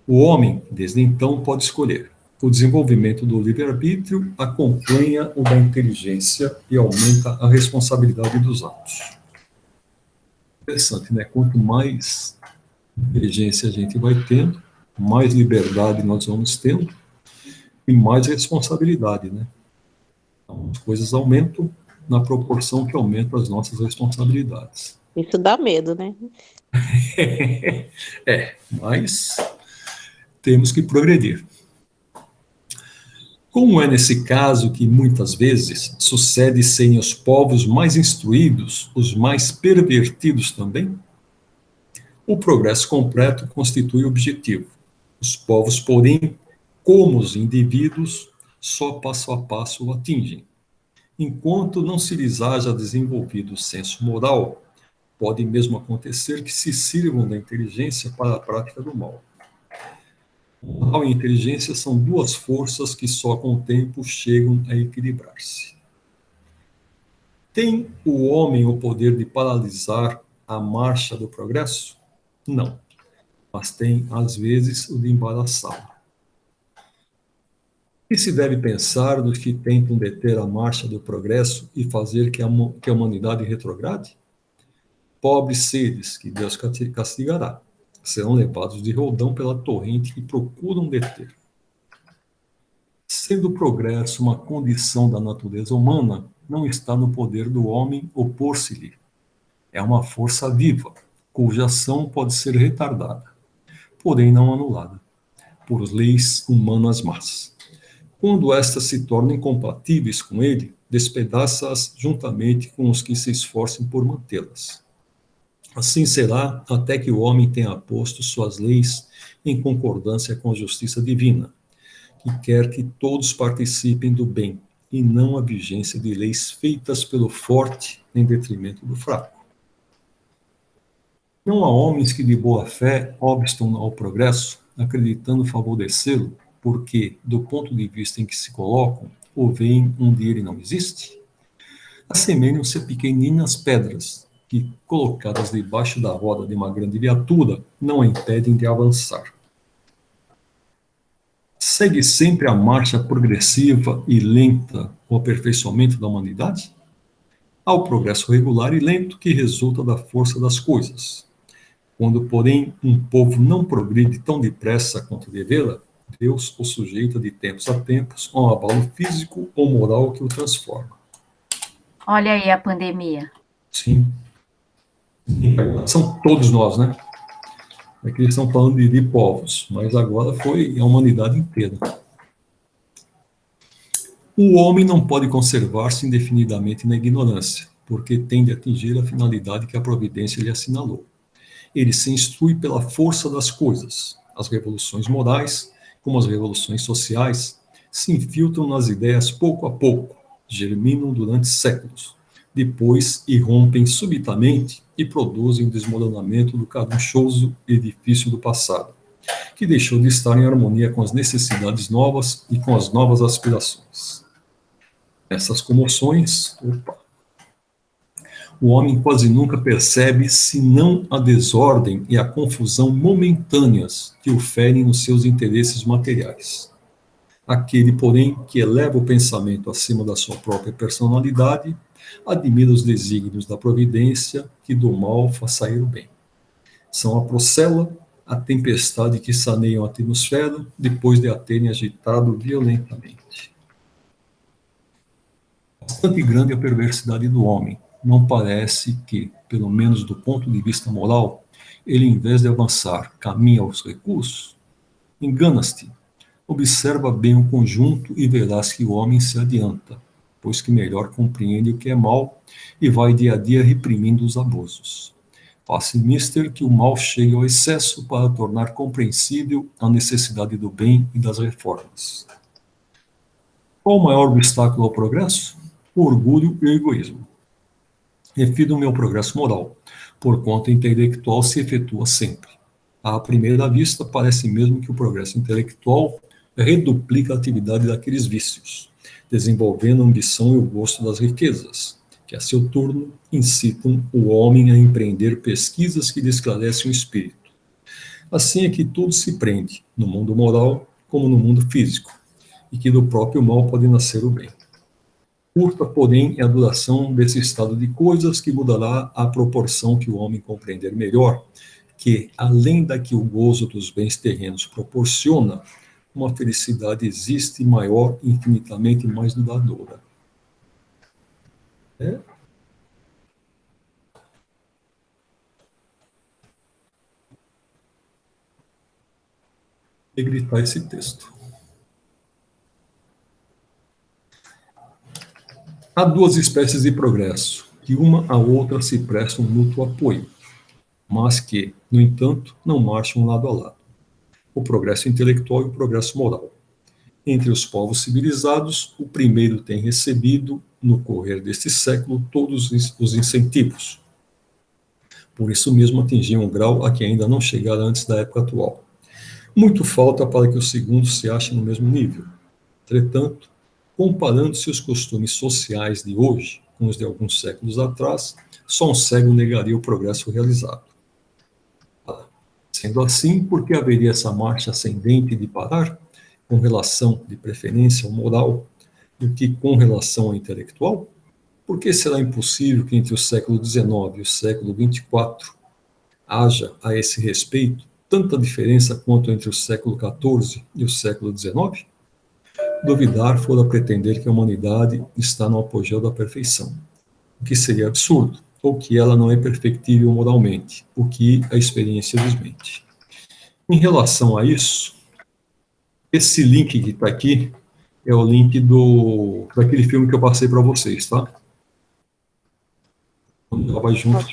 O homem, desde então, pode escolher. O desenvolvimento do livre-arbítrio acompanha o da inteligência e aumenta a responsabilidade dos atos. Interessante, né? Quanto mais inteligência a gente vai tendo, mais liberdade nós vamos tendo e mais responsabilidade, né? Então, as coisas aumentam na proporção que aumentam as nossas responsabilidades. Isso dá medo, né? Mas temos que progredir. Como é nesse caso que muitas vezes sucede serem os povos mais instruídos, os mais pervertidos também? O progresso completo constitui o objetivo. Os povos, porém, como os indivíduos, só passo a passo o atingem. Enquanto não se lhes haja desenvolvido o senso moral, pode mesmo acontecer que se sirvam da inteligência para a prática do mal. Moral e inteligência são duas forças que só com o tempo chegam a equilibrar-se. Tem o homem o poder de paralisar a marcha do progresso? Não, mas tem, às vezes, o de embaraçá-lo. E se deve pensar nos que tentam deter a marcha do progresso e fazer que a humanidade retrograde? Pobres seres que Deus castigará, serão levados de roldão pela torrente que procuram deter. Sendo o progresso uma condição da natureza humana, não está no poder do homem opor-se-lhe. É uma força viva, cuja ação pode ser retardada, porém não anulada, por leis humanas más. Quando estas se tornam incompatíveis com ele, despedaça-as juntamente com os que se esforcem por mantê-las. Assim será até que o homem tenha posto suas leis em concordância com a justiça divina, que quer que todos participem do bem, e não a vigência de leis feitas pelo forte em detrimento do fraco. Não há homens que de boa fé obstam ao progresso, acreditando favorecê-lo, porque, do ponto de vista em que se colocam, o veem onde ele não existe? Assemelham-se a pequeninas pedras, que, colocadas debaixo da roda de uma grande viatura, não a impedem de avançar. Segue sempre a marcha progressiva e lenta o aperfeiçoamento da humanidade? Há o progresso regular e lento que resulta da força das coisas. Quando, porém, um povo não progride tão depressa quanto devê-la, Deus o sujeita de tempos a tempos a um abalo físico ou moral que o transforma. Olha aí a pandemia. Sim. São todos nós, né? Aqui eles estão falando de povos, mas agora foi a humanidade inteira. O homem não pode conservar-se indefinidamente na ignorância, porque tende a atingir a finalidade que a providência lhe assinalou. Ele se instrui pela força das coisas. As revoluções morais, como as revoluções sociais, se infiltram nas ideias pouco a pouco, germinam durante séculos, depois irrompem subitamente e produzem o desmoronamento do caprichoso edifício do passado, que deixou de estar em harmonia com as necessidades novas e com as novas aspirações. Essas comoções, o homem quase nunca percebe senão a desordem e a confusão momentâneas que o ferem nos seus interesses materiais. Aquele, porém, que eleva o pensamento acima da sua própria personalidade, admira os desígnios da providência que do mal faz sair o bem. São a procela, a tempestade que saneiam a atmosfera depois de a terem agitado violentamente. Bastante grande a perversidade do homem. Não parece que, pelo menos do ponto de vista moral, ele, em vez de avançar, caminha aos recursos? Enganas-te. Observa bem o conjunto e verás que o homem se adianta, pois que melhor compreende o que é mal e vai dia a dia reprimindo os abusos. Faz-se mister que o mal chegue ao excesso para tornar compreensível a necessidade do bem e das reformas. Qual o maior obstáculo ao progresso? O orgulho e o egoísmo. Refiro o meu progresso moral, porquanto intelectual se efetua sempre. À primeira vista, parece mesmo que o progresso intelectual reduplica a atividade daqueles vícios, desenvolvendo a ambição e o gosto das riquezas, que a seu turno incitam o homem a empreender pesquisas que lhe esclarecem o espírito. Assim é que tudo se prende, no mundo moral como no mundo físico, e que do próprio mal pode nascer o bem. Curta, porém, é a duração desse estado de coisas que mudará à proporção que o homem compreender melhor que, além da que o gozo dos bens terrenos proporciona, uma felicidade existe maior, infinitamente mais duradoura. E gritar esse texto. Há duas espécies de progresso, que uma à outra se prestam mútuo apoio, mas que, no entanto, não marcham lado a lado. O progresso intelectual e o progresso moral. Entre os povos civilizados, o primeiro tem recebido, no correr deste século, todos os incentivos. Por isso mesmo atingiu um grau a que ainda não chegara antes da época atual. Muito falta para que o segundo se ache no mesmo nível. Entretanto, comparando-se os costumes sociais de hoje com os de alguns séculos atrás, só um cego negaria o progresso realizado. Sendo assim, por que haveria essa marcha ascendente de parar, com relação de preferência ao moral, do que com relação ao intelectual? Por que será impossível que entre o século XIX e o século XXIV haja, a esse respeito, tanta diferença quanto entre o século XIV e o século XIX? Duvidar fora pretender que a humanidade está no apogeu da perfeição, o que seria absurdo, ou que ela não é perfectível moralmente, o que a experiência desmente. Em relação a isso, esse link que está aqui é o link daquele filme que eu passei para vocês, tá? Ela vai junto.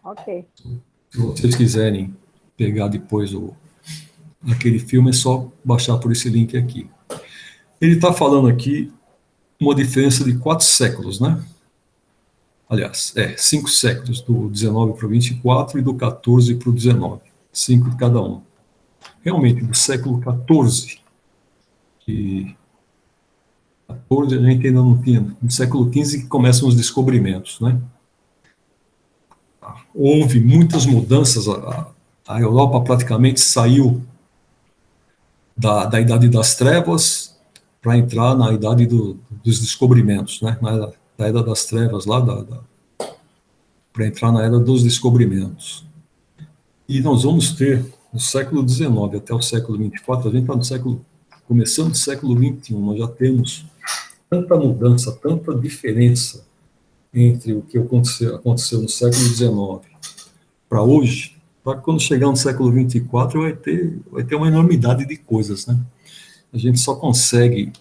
Ok. Se vocês quiserem pegar depois aquele filme, é só baixar por esse link aqui. Ele está falando aqui uma diferença de 4 séculos, né? Aliás, 5 séculos, do 19 para o 24 e do 14 para o 19. 5 de cada um. Realmente, do século 14, que 14 a gente ainda não tinha, no século 15 que começam os descobrimentos, né? Houve muitas mudanças, a Europa praticamente saiu da Idade das Trevas para entrar na Idade dos Descobrimentos, né? Da Era das Trevas, lá para entrar na Era dos Descobrimentos. E nós vamos ter, no século XIX até o século XXIV, a gente está começando o século XXI, nós já temos tanta mudança, tanta diferença entre o que aconteceu no século XIX para hoje, para quando chegar no século XXIV vai ter uma enormidade de coisas, né? A gente só consegue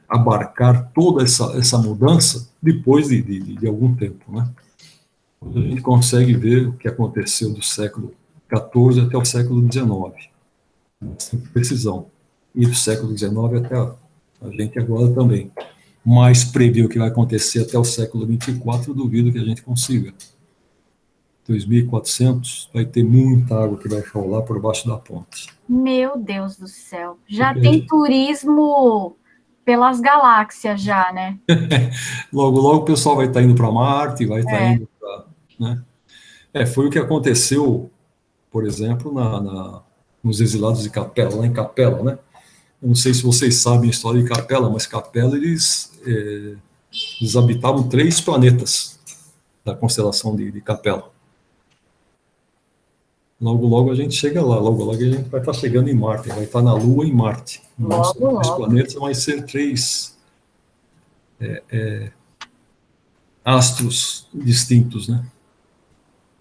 abarcar toda essa mudança depois de algum tempo, né? A gente consegue ver o que aconteceu do século XIV até o século XIX, sem precisão, e do século XIX até a gente agora também. Mas prever o que vai acontecer até o século XXIV, eu duvido que a gente consiga. 2.400, vai ter muita água que vai rolar por baixo da ponte. Meu Deus do céu. Já tem turismo pelas galáxias já, né? Logo, logo o pessoal vai estar indo para Marte, vai estar indo para... Né? Foi o que aconteceu, por exemplo, nos exilados de Capela, lá em Capela, né? Eu não sei se vocês sabem a história de Capela, mas Capela, eles habitavam 3 planetas da constelação de Capela. Logo, logo a gente chega lá, logo, logo a gente vai estar chegando em Marte, vai estar na Lua e em Marte. Os 3 planetas vão ser 3 astros distintos, né?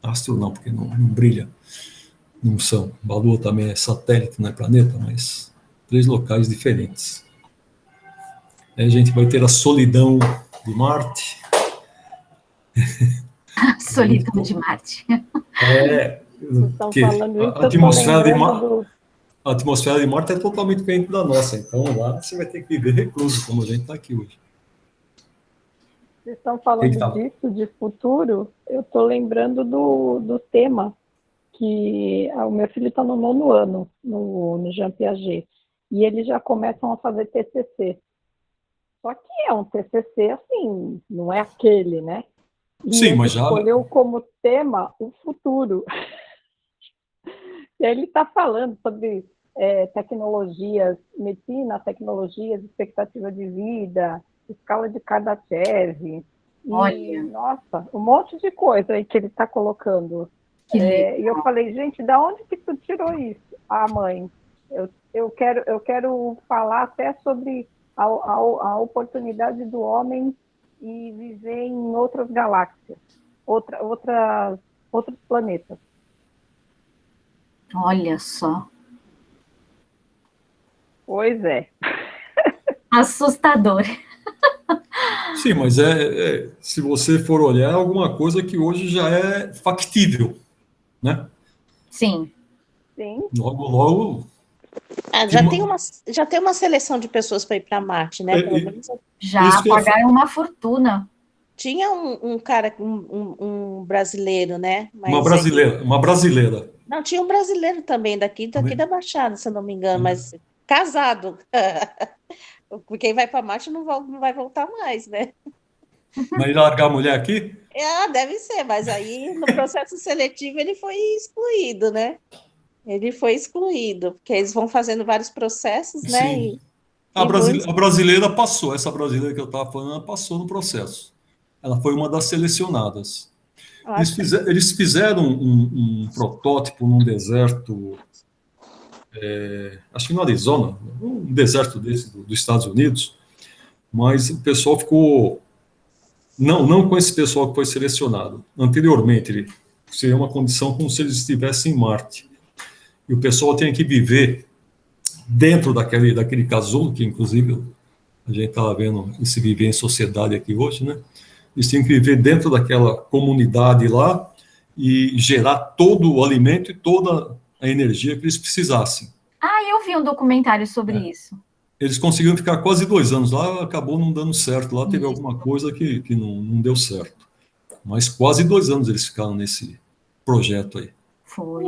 Astro não, porque não brilha, não são. A Lua também é satélite, não é planeta, mas 3 locais diferentes. Aí a gente vai ter a solidão de Marte. Solidão de Marte. Que a atmosfera de Marte é totalmente diferente da nossa, então lá você vai ter que viver recluso, como a gente está aqui hoje. Vocês estão falando disso, de futuro, eu estou lembrando do tema, que o meu filho está no 9º ano, no Jean Piaget, e eles já começam a fazer TCC. Só que é um TCC, assim, não é aquele, né? E sim, mas já... escolheu como tema o futuro. E aí ele está falando sobre tecnologias, medicina, tecnologias, expectativa de vida, escala de Kardashev. Olha. Nossa, um monte de coisa aí que ele está colocando. E eu falei, gente, da onde que tu tirou isso? Ah, mãe, eu quero falar até sobre a oportunidade do homem e viver em outras galáxias, outros planetas. Olha só. Pois é. Assustador. Sim, mas se você for olhar, é alguma coisa que hoje já é factível, né? Sim. Sim. Logo, logo... Já tem uma seleção de pessoas para ir para Marte, né? Pelo menos já pagaram uma fortuna. Tinha um cara, um brasileiro, né? Mas uma brasileira. Não, tinha um brasileiro também daqui da Baixada, se eu não me engano, mas casado. Quem vai para Marte não vai voltar mais, né? Mas largar a mulher aqui? Deve ser, mas aí no processo seletivo ele foi excluído, né? Ele foi excluído, porque eles vão fazendo vários processos, né? Sim. A brasileira passou, essa brasileira que eu estava falando, ela passou no processo. Ela foi uma das selecionadas. Eles fizeram um protótipo num deserto, acho que no Arizona, um deserto desse dos Estados Unidos, mas o pessoal ficou... Não com esse pessoal que foi selecionado. Anteriormente, seria uma condição como se eles estivessem em Marte. E o pessoal tem que viver dentro daquele casulo, que inclusive a gente estava vendo esse viver em sociedade aqui hoje, né? Eles têm que viver dentro daquela comunidade lá e gerar todo o alimento e toda a energia que eles precisassem. Eu vi um documentário sobre isso. Eles conseguiram ficar quase 2 anos lá, acabou não dando certo. Lá teve alguma coisa que não deu certo. Mas quase 2 anos eles ficaram nesse projeto aí. Foi.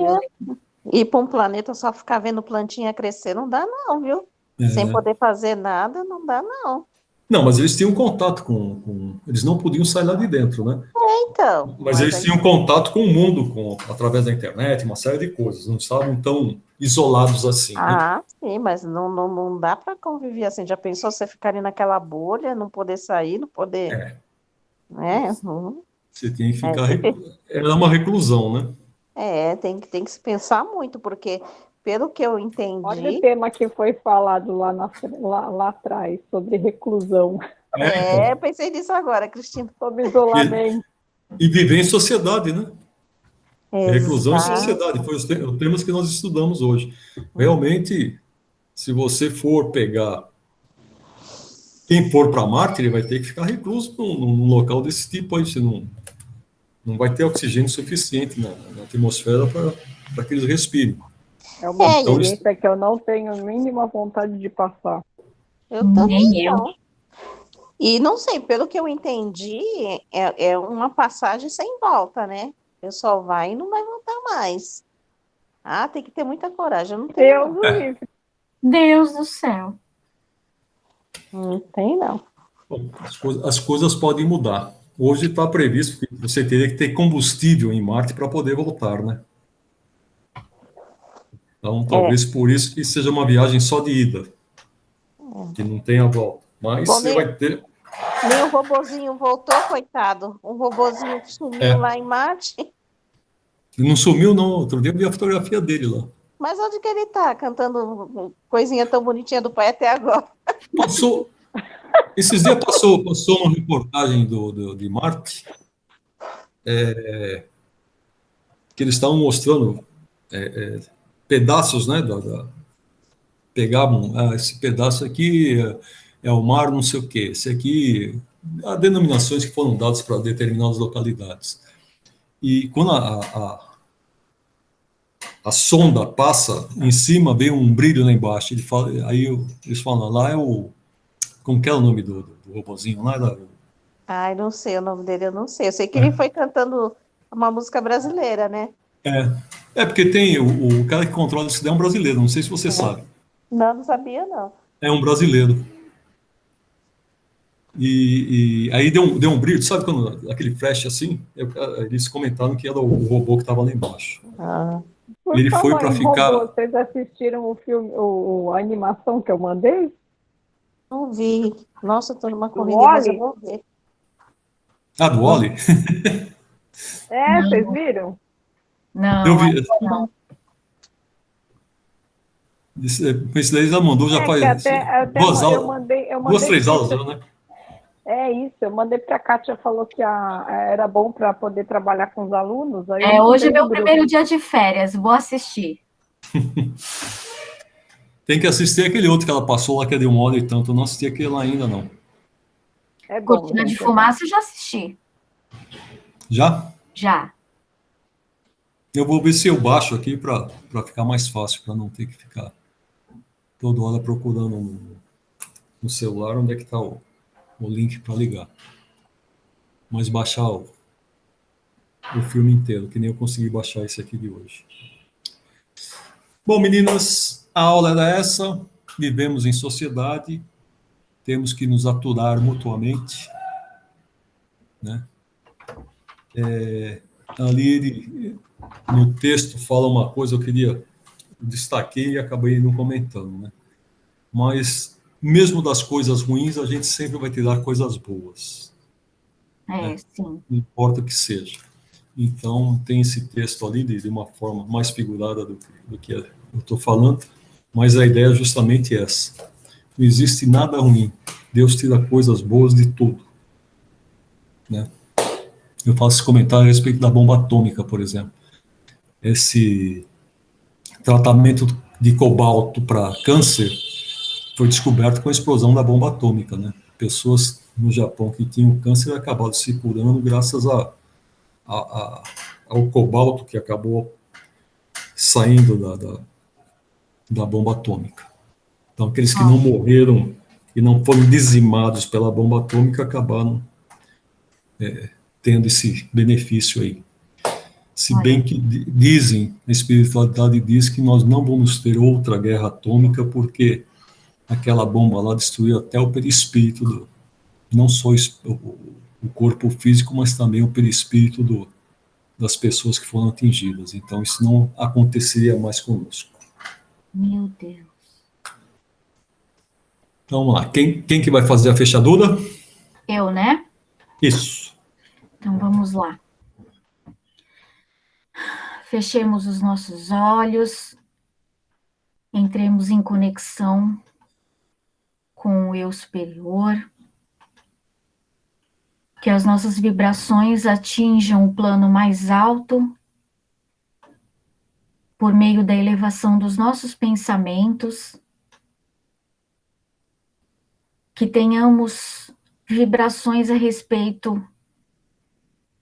E para um planeta só ficar vendo plantinha crescer não dá não, viu? Sem poder fazer nada, não dá não. Não, mas eles tinham contato com... Eles não podiam sair lá de dentro, né? Então. Mas eles tinham contato com o mundo, através da internet, uma série de coisas. Não estavam tão isolados assim. Né? Sim, mas não dá para conviver assim. Já pensou você ficar naquela bolha, não poder sair, não poder... Você tinha que ficar... Era uma reclusão, né? Tem que se pensar muito, porque, pelo que eu entendi... Olha o tema que foi falado lá atrás, sobre reclusão. Eu pensei nisso agora, Cristina. Sobre isolamento. E viver em sociedade, né? Reclusão em Exato. sociedade, foi os temas que nós estudamos hoje. Realmente, se você for pegar... Quem for para Marte, ele vai ter que ficar recluso num local desse tipo aí, senão... Não vai ter oxigênio suficiente na atmosfera para que eles respirem. É uma experiência que eu não tenho a mínima vontade de passar. Eu também não. E não sei, pelo que eu entendi, é uma passagem sem volta, né? O pessoal vai e não vai voltar mais. Ah, tem que ter muita coragem. Eu não tenho, Deus não. o livre. Deus do céu. Não tem, não. Bom, as coisas podem mudar. Hoje está previsto que você teria que ter combustível em Marte para poder voltar, né? Então, talvez por isso que seja uma viagem só de ida, que não tenha volta. Mas Bom, você vai ter. nem o robozinho voltou, coitado. Um robozinho que sumiu É. lá em Marte. Não sumiu, não. Outro dia eu vi a fotografia dele lá. Mas onde que ele tá cantando coisinha tão bonitinha do pai até agora? Passou. Esses dias passou uma reportagem de Marte, que eles estavam mostrando pedaços, né? Pegavam, esse pedaço aqui é o mar, não sei o quê. Esse aqui, há denominações que foram dadas para determinadas localidades. E quando a sonda passa em cima, vem um brilho lá embaixo. Eles falam, lá é o. Como que é o nome do robozinho lá? Ai, não sei o nome dele, eu não sei. Eu sei que ele foi cantando uma música brasileira, né? Porque tem o cara que controla isso daí é um brasileiro, não sei se você sabe. Não, não sabia, não. É um brasileiro. E aí deu um brilho, sabe quando aquele flash assim? Eles comentaram que era o robô que estava lá embaixo. Ah, Por Ele foi falar para em ficar. robô, vocês assistiram o filme, a animação que eu mandei? não vi. Nossa, eu tô numa Do correria, mas eu Wall-E? vou ver. Ah, do Wall-E? É, Não. vocês viram? Eu Não, vi. não. Esse daí já mandou, já É faz que até duas eu aulas, duas, mandei três isso. aulas, né? É isso, eu mandei para a Kátia, falou que era bom para poder trabalhar com os alunos. Aí eu Hoje é mandei no meu grupo. primeiro dia de férias, vou assistir. Tem que assistir aquele outro que ela passou lá, que é de uma hora e tanto. Eu não assisti aquele lá ainda, não. É bom, Cortina de gente, Fumaça eu já assisti. Já? Já. Eu vou ver se eu baixo aqui para ficar mais fácil, para não ter que ficar toda hora procurando no celular onde é que está o link para ligar. Mas baixar o filme inteiro, que nem eu consegui baixar esse aqui de hoje. Bom, meninas, a aula era essa. Vivemos em sociedade, temos que nos aturar mutuamente, né? Ali no texto fala uma coisa que eu destaquei e acabei não comentando, né? Mas mesmo das coisas ruins, a gente sempre vai tirar coisas boas, Sim. não importa o que seja. Então, tem esse texto ali de uma forma mais figurada do que eu estou falando, mas a ideia é justamente essa. Não existe nada ruim. Deus tira coisas boas de tudo, né? Eu faço esse comentário a respeito da bomba atômica, por exemplo. Esse tratamento de cobalto para câncer foi descoberto com a explosão da bomba atômica, né? Pessoas no Japão que tinham câncer acabaram se curando graças ao cobalto que acabou saindo da bomba atômica. Então, aqueles que não morreram e não foram dizimados pela bomba atômica acabaram tendo esse benefício aí. Se bem que dizem, a espiritualidade diz que nós não vamos ter outra guerra atômica porque aquela bomba lá destruiu até o perispírito, não só o corpo físico, mas também o perispírito das pessoas que foram atingidas. Então, isso não aconteceria mais conosco. Meu Deus. Então, vamos lá. Quem que vai fazer a fechadura? Eu, né? Isso. Então, vamos lá. Fechemos os nossos olhos, entremos em conexão com o eu superior, que as nossas vibrações atinjam o plano mais alto por meio da elevação dos nossos pensamentos, que tenhamos vibrações a respeito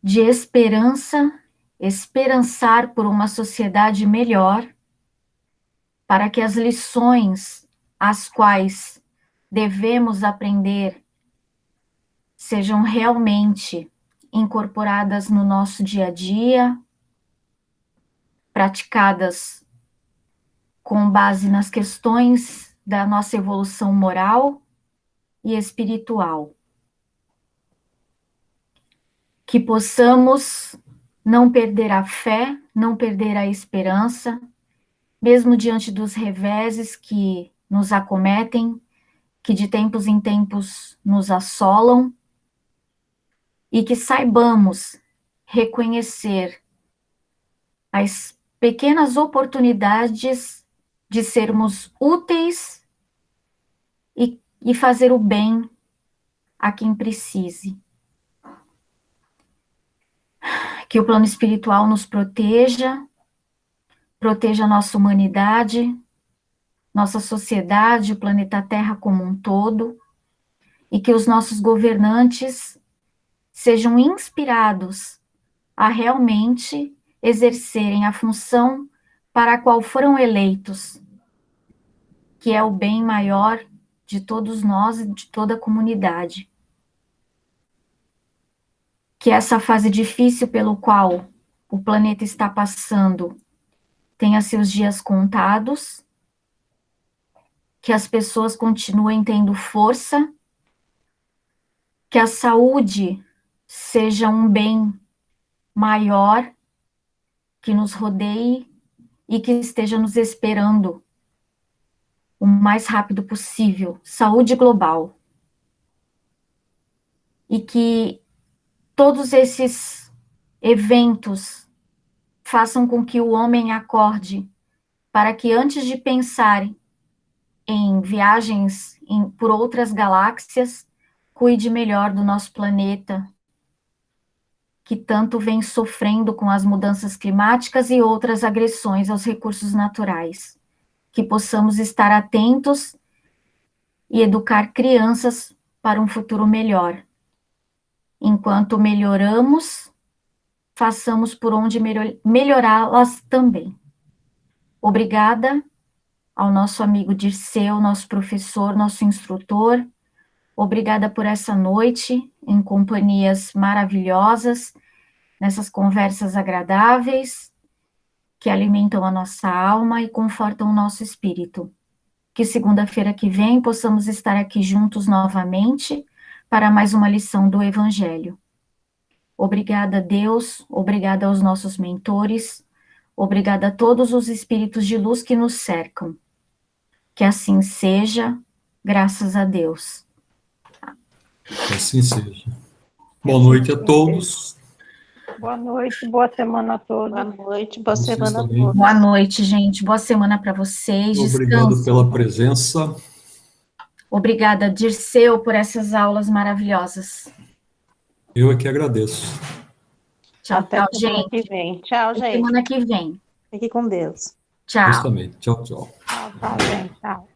de esperança, esperançar por uma sociedade melhor, para que as lições às quais devemos aprender sejam realmente incorporadas no nosso dia a dia, praticadas com base nas questões da nossa evolução moral e espiritual. Que possamos não perder a fé, não perder a esperança, mesmo diante dos reveses que nos acometem, que de tempos em tempos nos assolam, e que saibamos reconhecer as pequenas oportunidades de sermos úteis e fazer o bem a quem precise. Que o plano espiritual nos proteja a nossa humanidade, nossa sociedade, o planeta Terra como um todo, e que os nossos governantes sejam inspirados a realmente exercerem a função para a qual foram eleitos, que é o bem maior de todos nós e de toda a comunidade. Que essa fase difícil pelo qual o planeta está passando tenha seus dias contados, que as pessoas continuem tendo força, que a saúde seja um bem maior que nos rodeie e que esteja nos esperando o mais rápido possível, saúde global. E que todos esses eventos façam com que o homem acorde para que antes de pensar em viagens por outras galáxias, cuide melhor do nosso planeta, que tanto vem sofrendo com as mudanças climáticas e outras agressões aos recursos naturais. Que possamos estar atentos e educar crianças para um futuro melhor. Enquanto melhoramos, façamos por onde melhorá-las também. Obrigada ao nosso amigo Dirceu, nosso professor, nosso instrutor. Obrigada por essa noite, em companhias maravilhosas, nessas conversas agradáveis, que alimentam a nossa alma e confortam o nosso espírito. Que segunda-feira que vem possamos estar aqui juntos novamente para mais uma lição do Evangelho. Obrigada, Deus, obrigada aos nossos mentores, obrigada a todos os espíritos de luz que nos cercam. Que assim seja, graças a Deus. Que assim seja. Boa noite a todos. Boa noite, boa semana a todos. Boa noite, boa Vocês semana a também. todos. Boa noite, gente. Boa semana para vocês. Obrigado Descansem. pela presença. Obrigada, Dirceu, por essas aulas maravilhosas. Eu é que agradeço. Tchau, Até tchau, semana gente. que vem. Tchau, Até gente. semana que vem. Fique com Deus. Tchau. Justamente. Tchau, tchau. Tchau, gente. Tchau.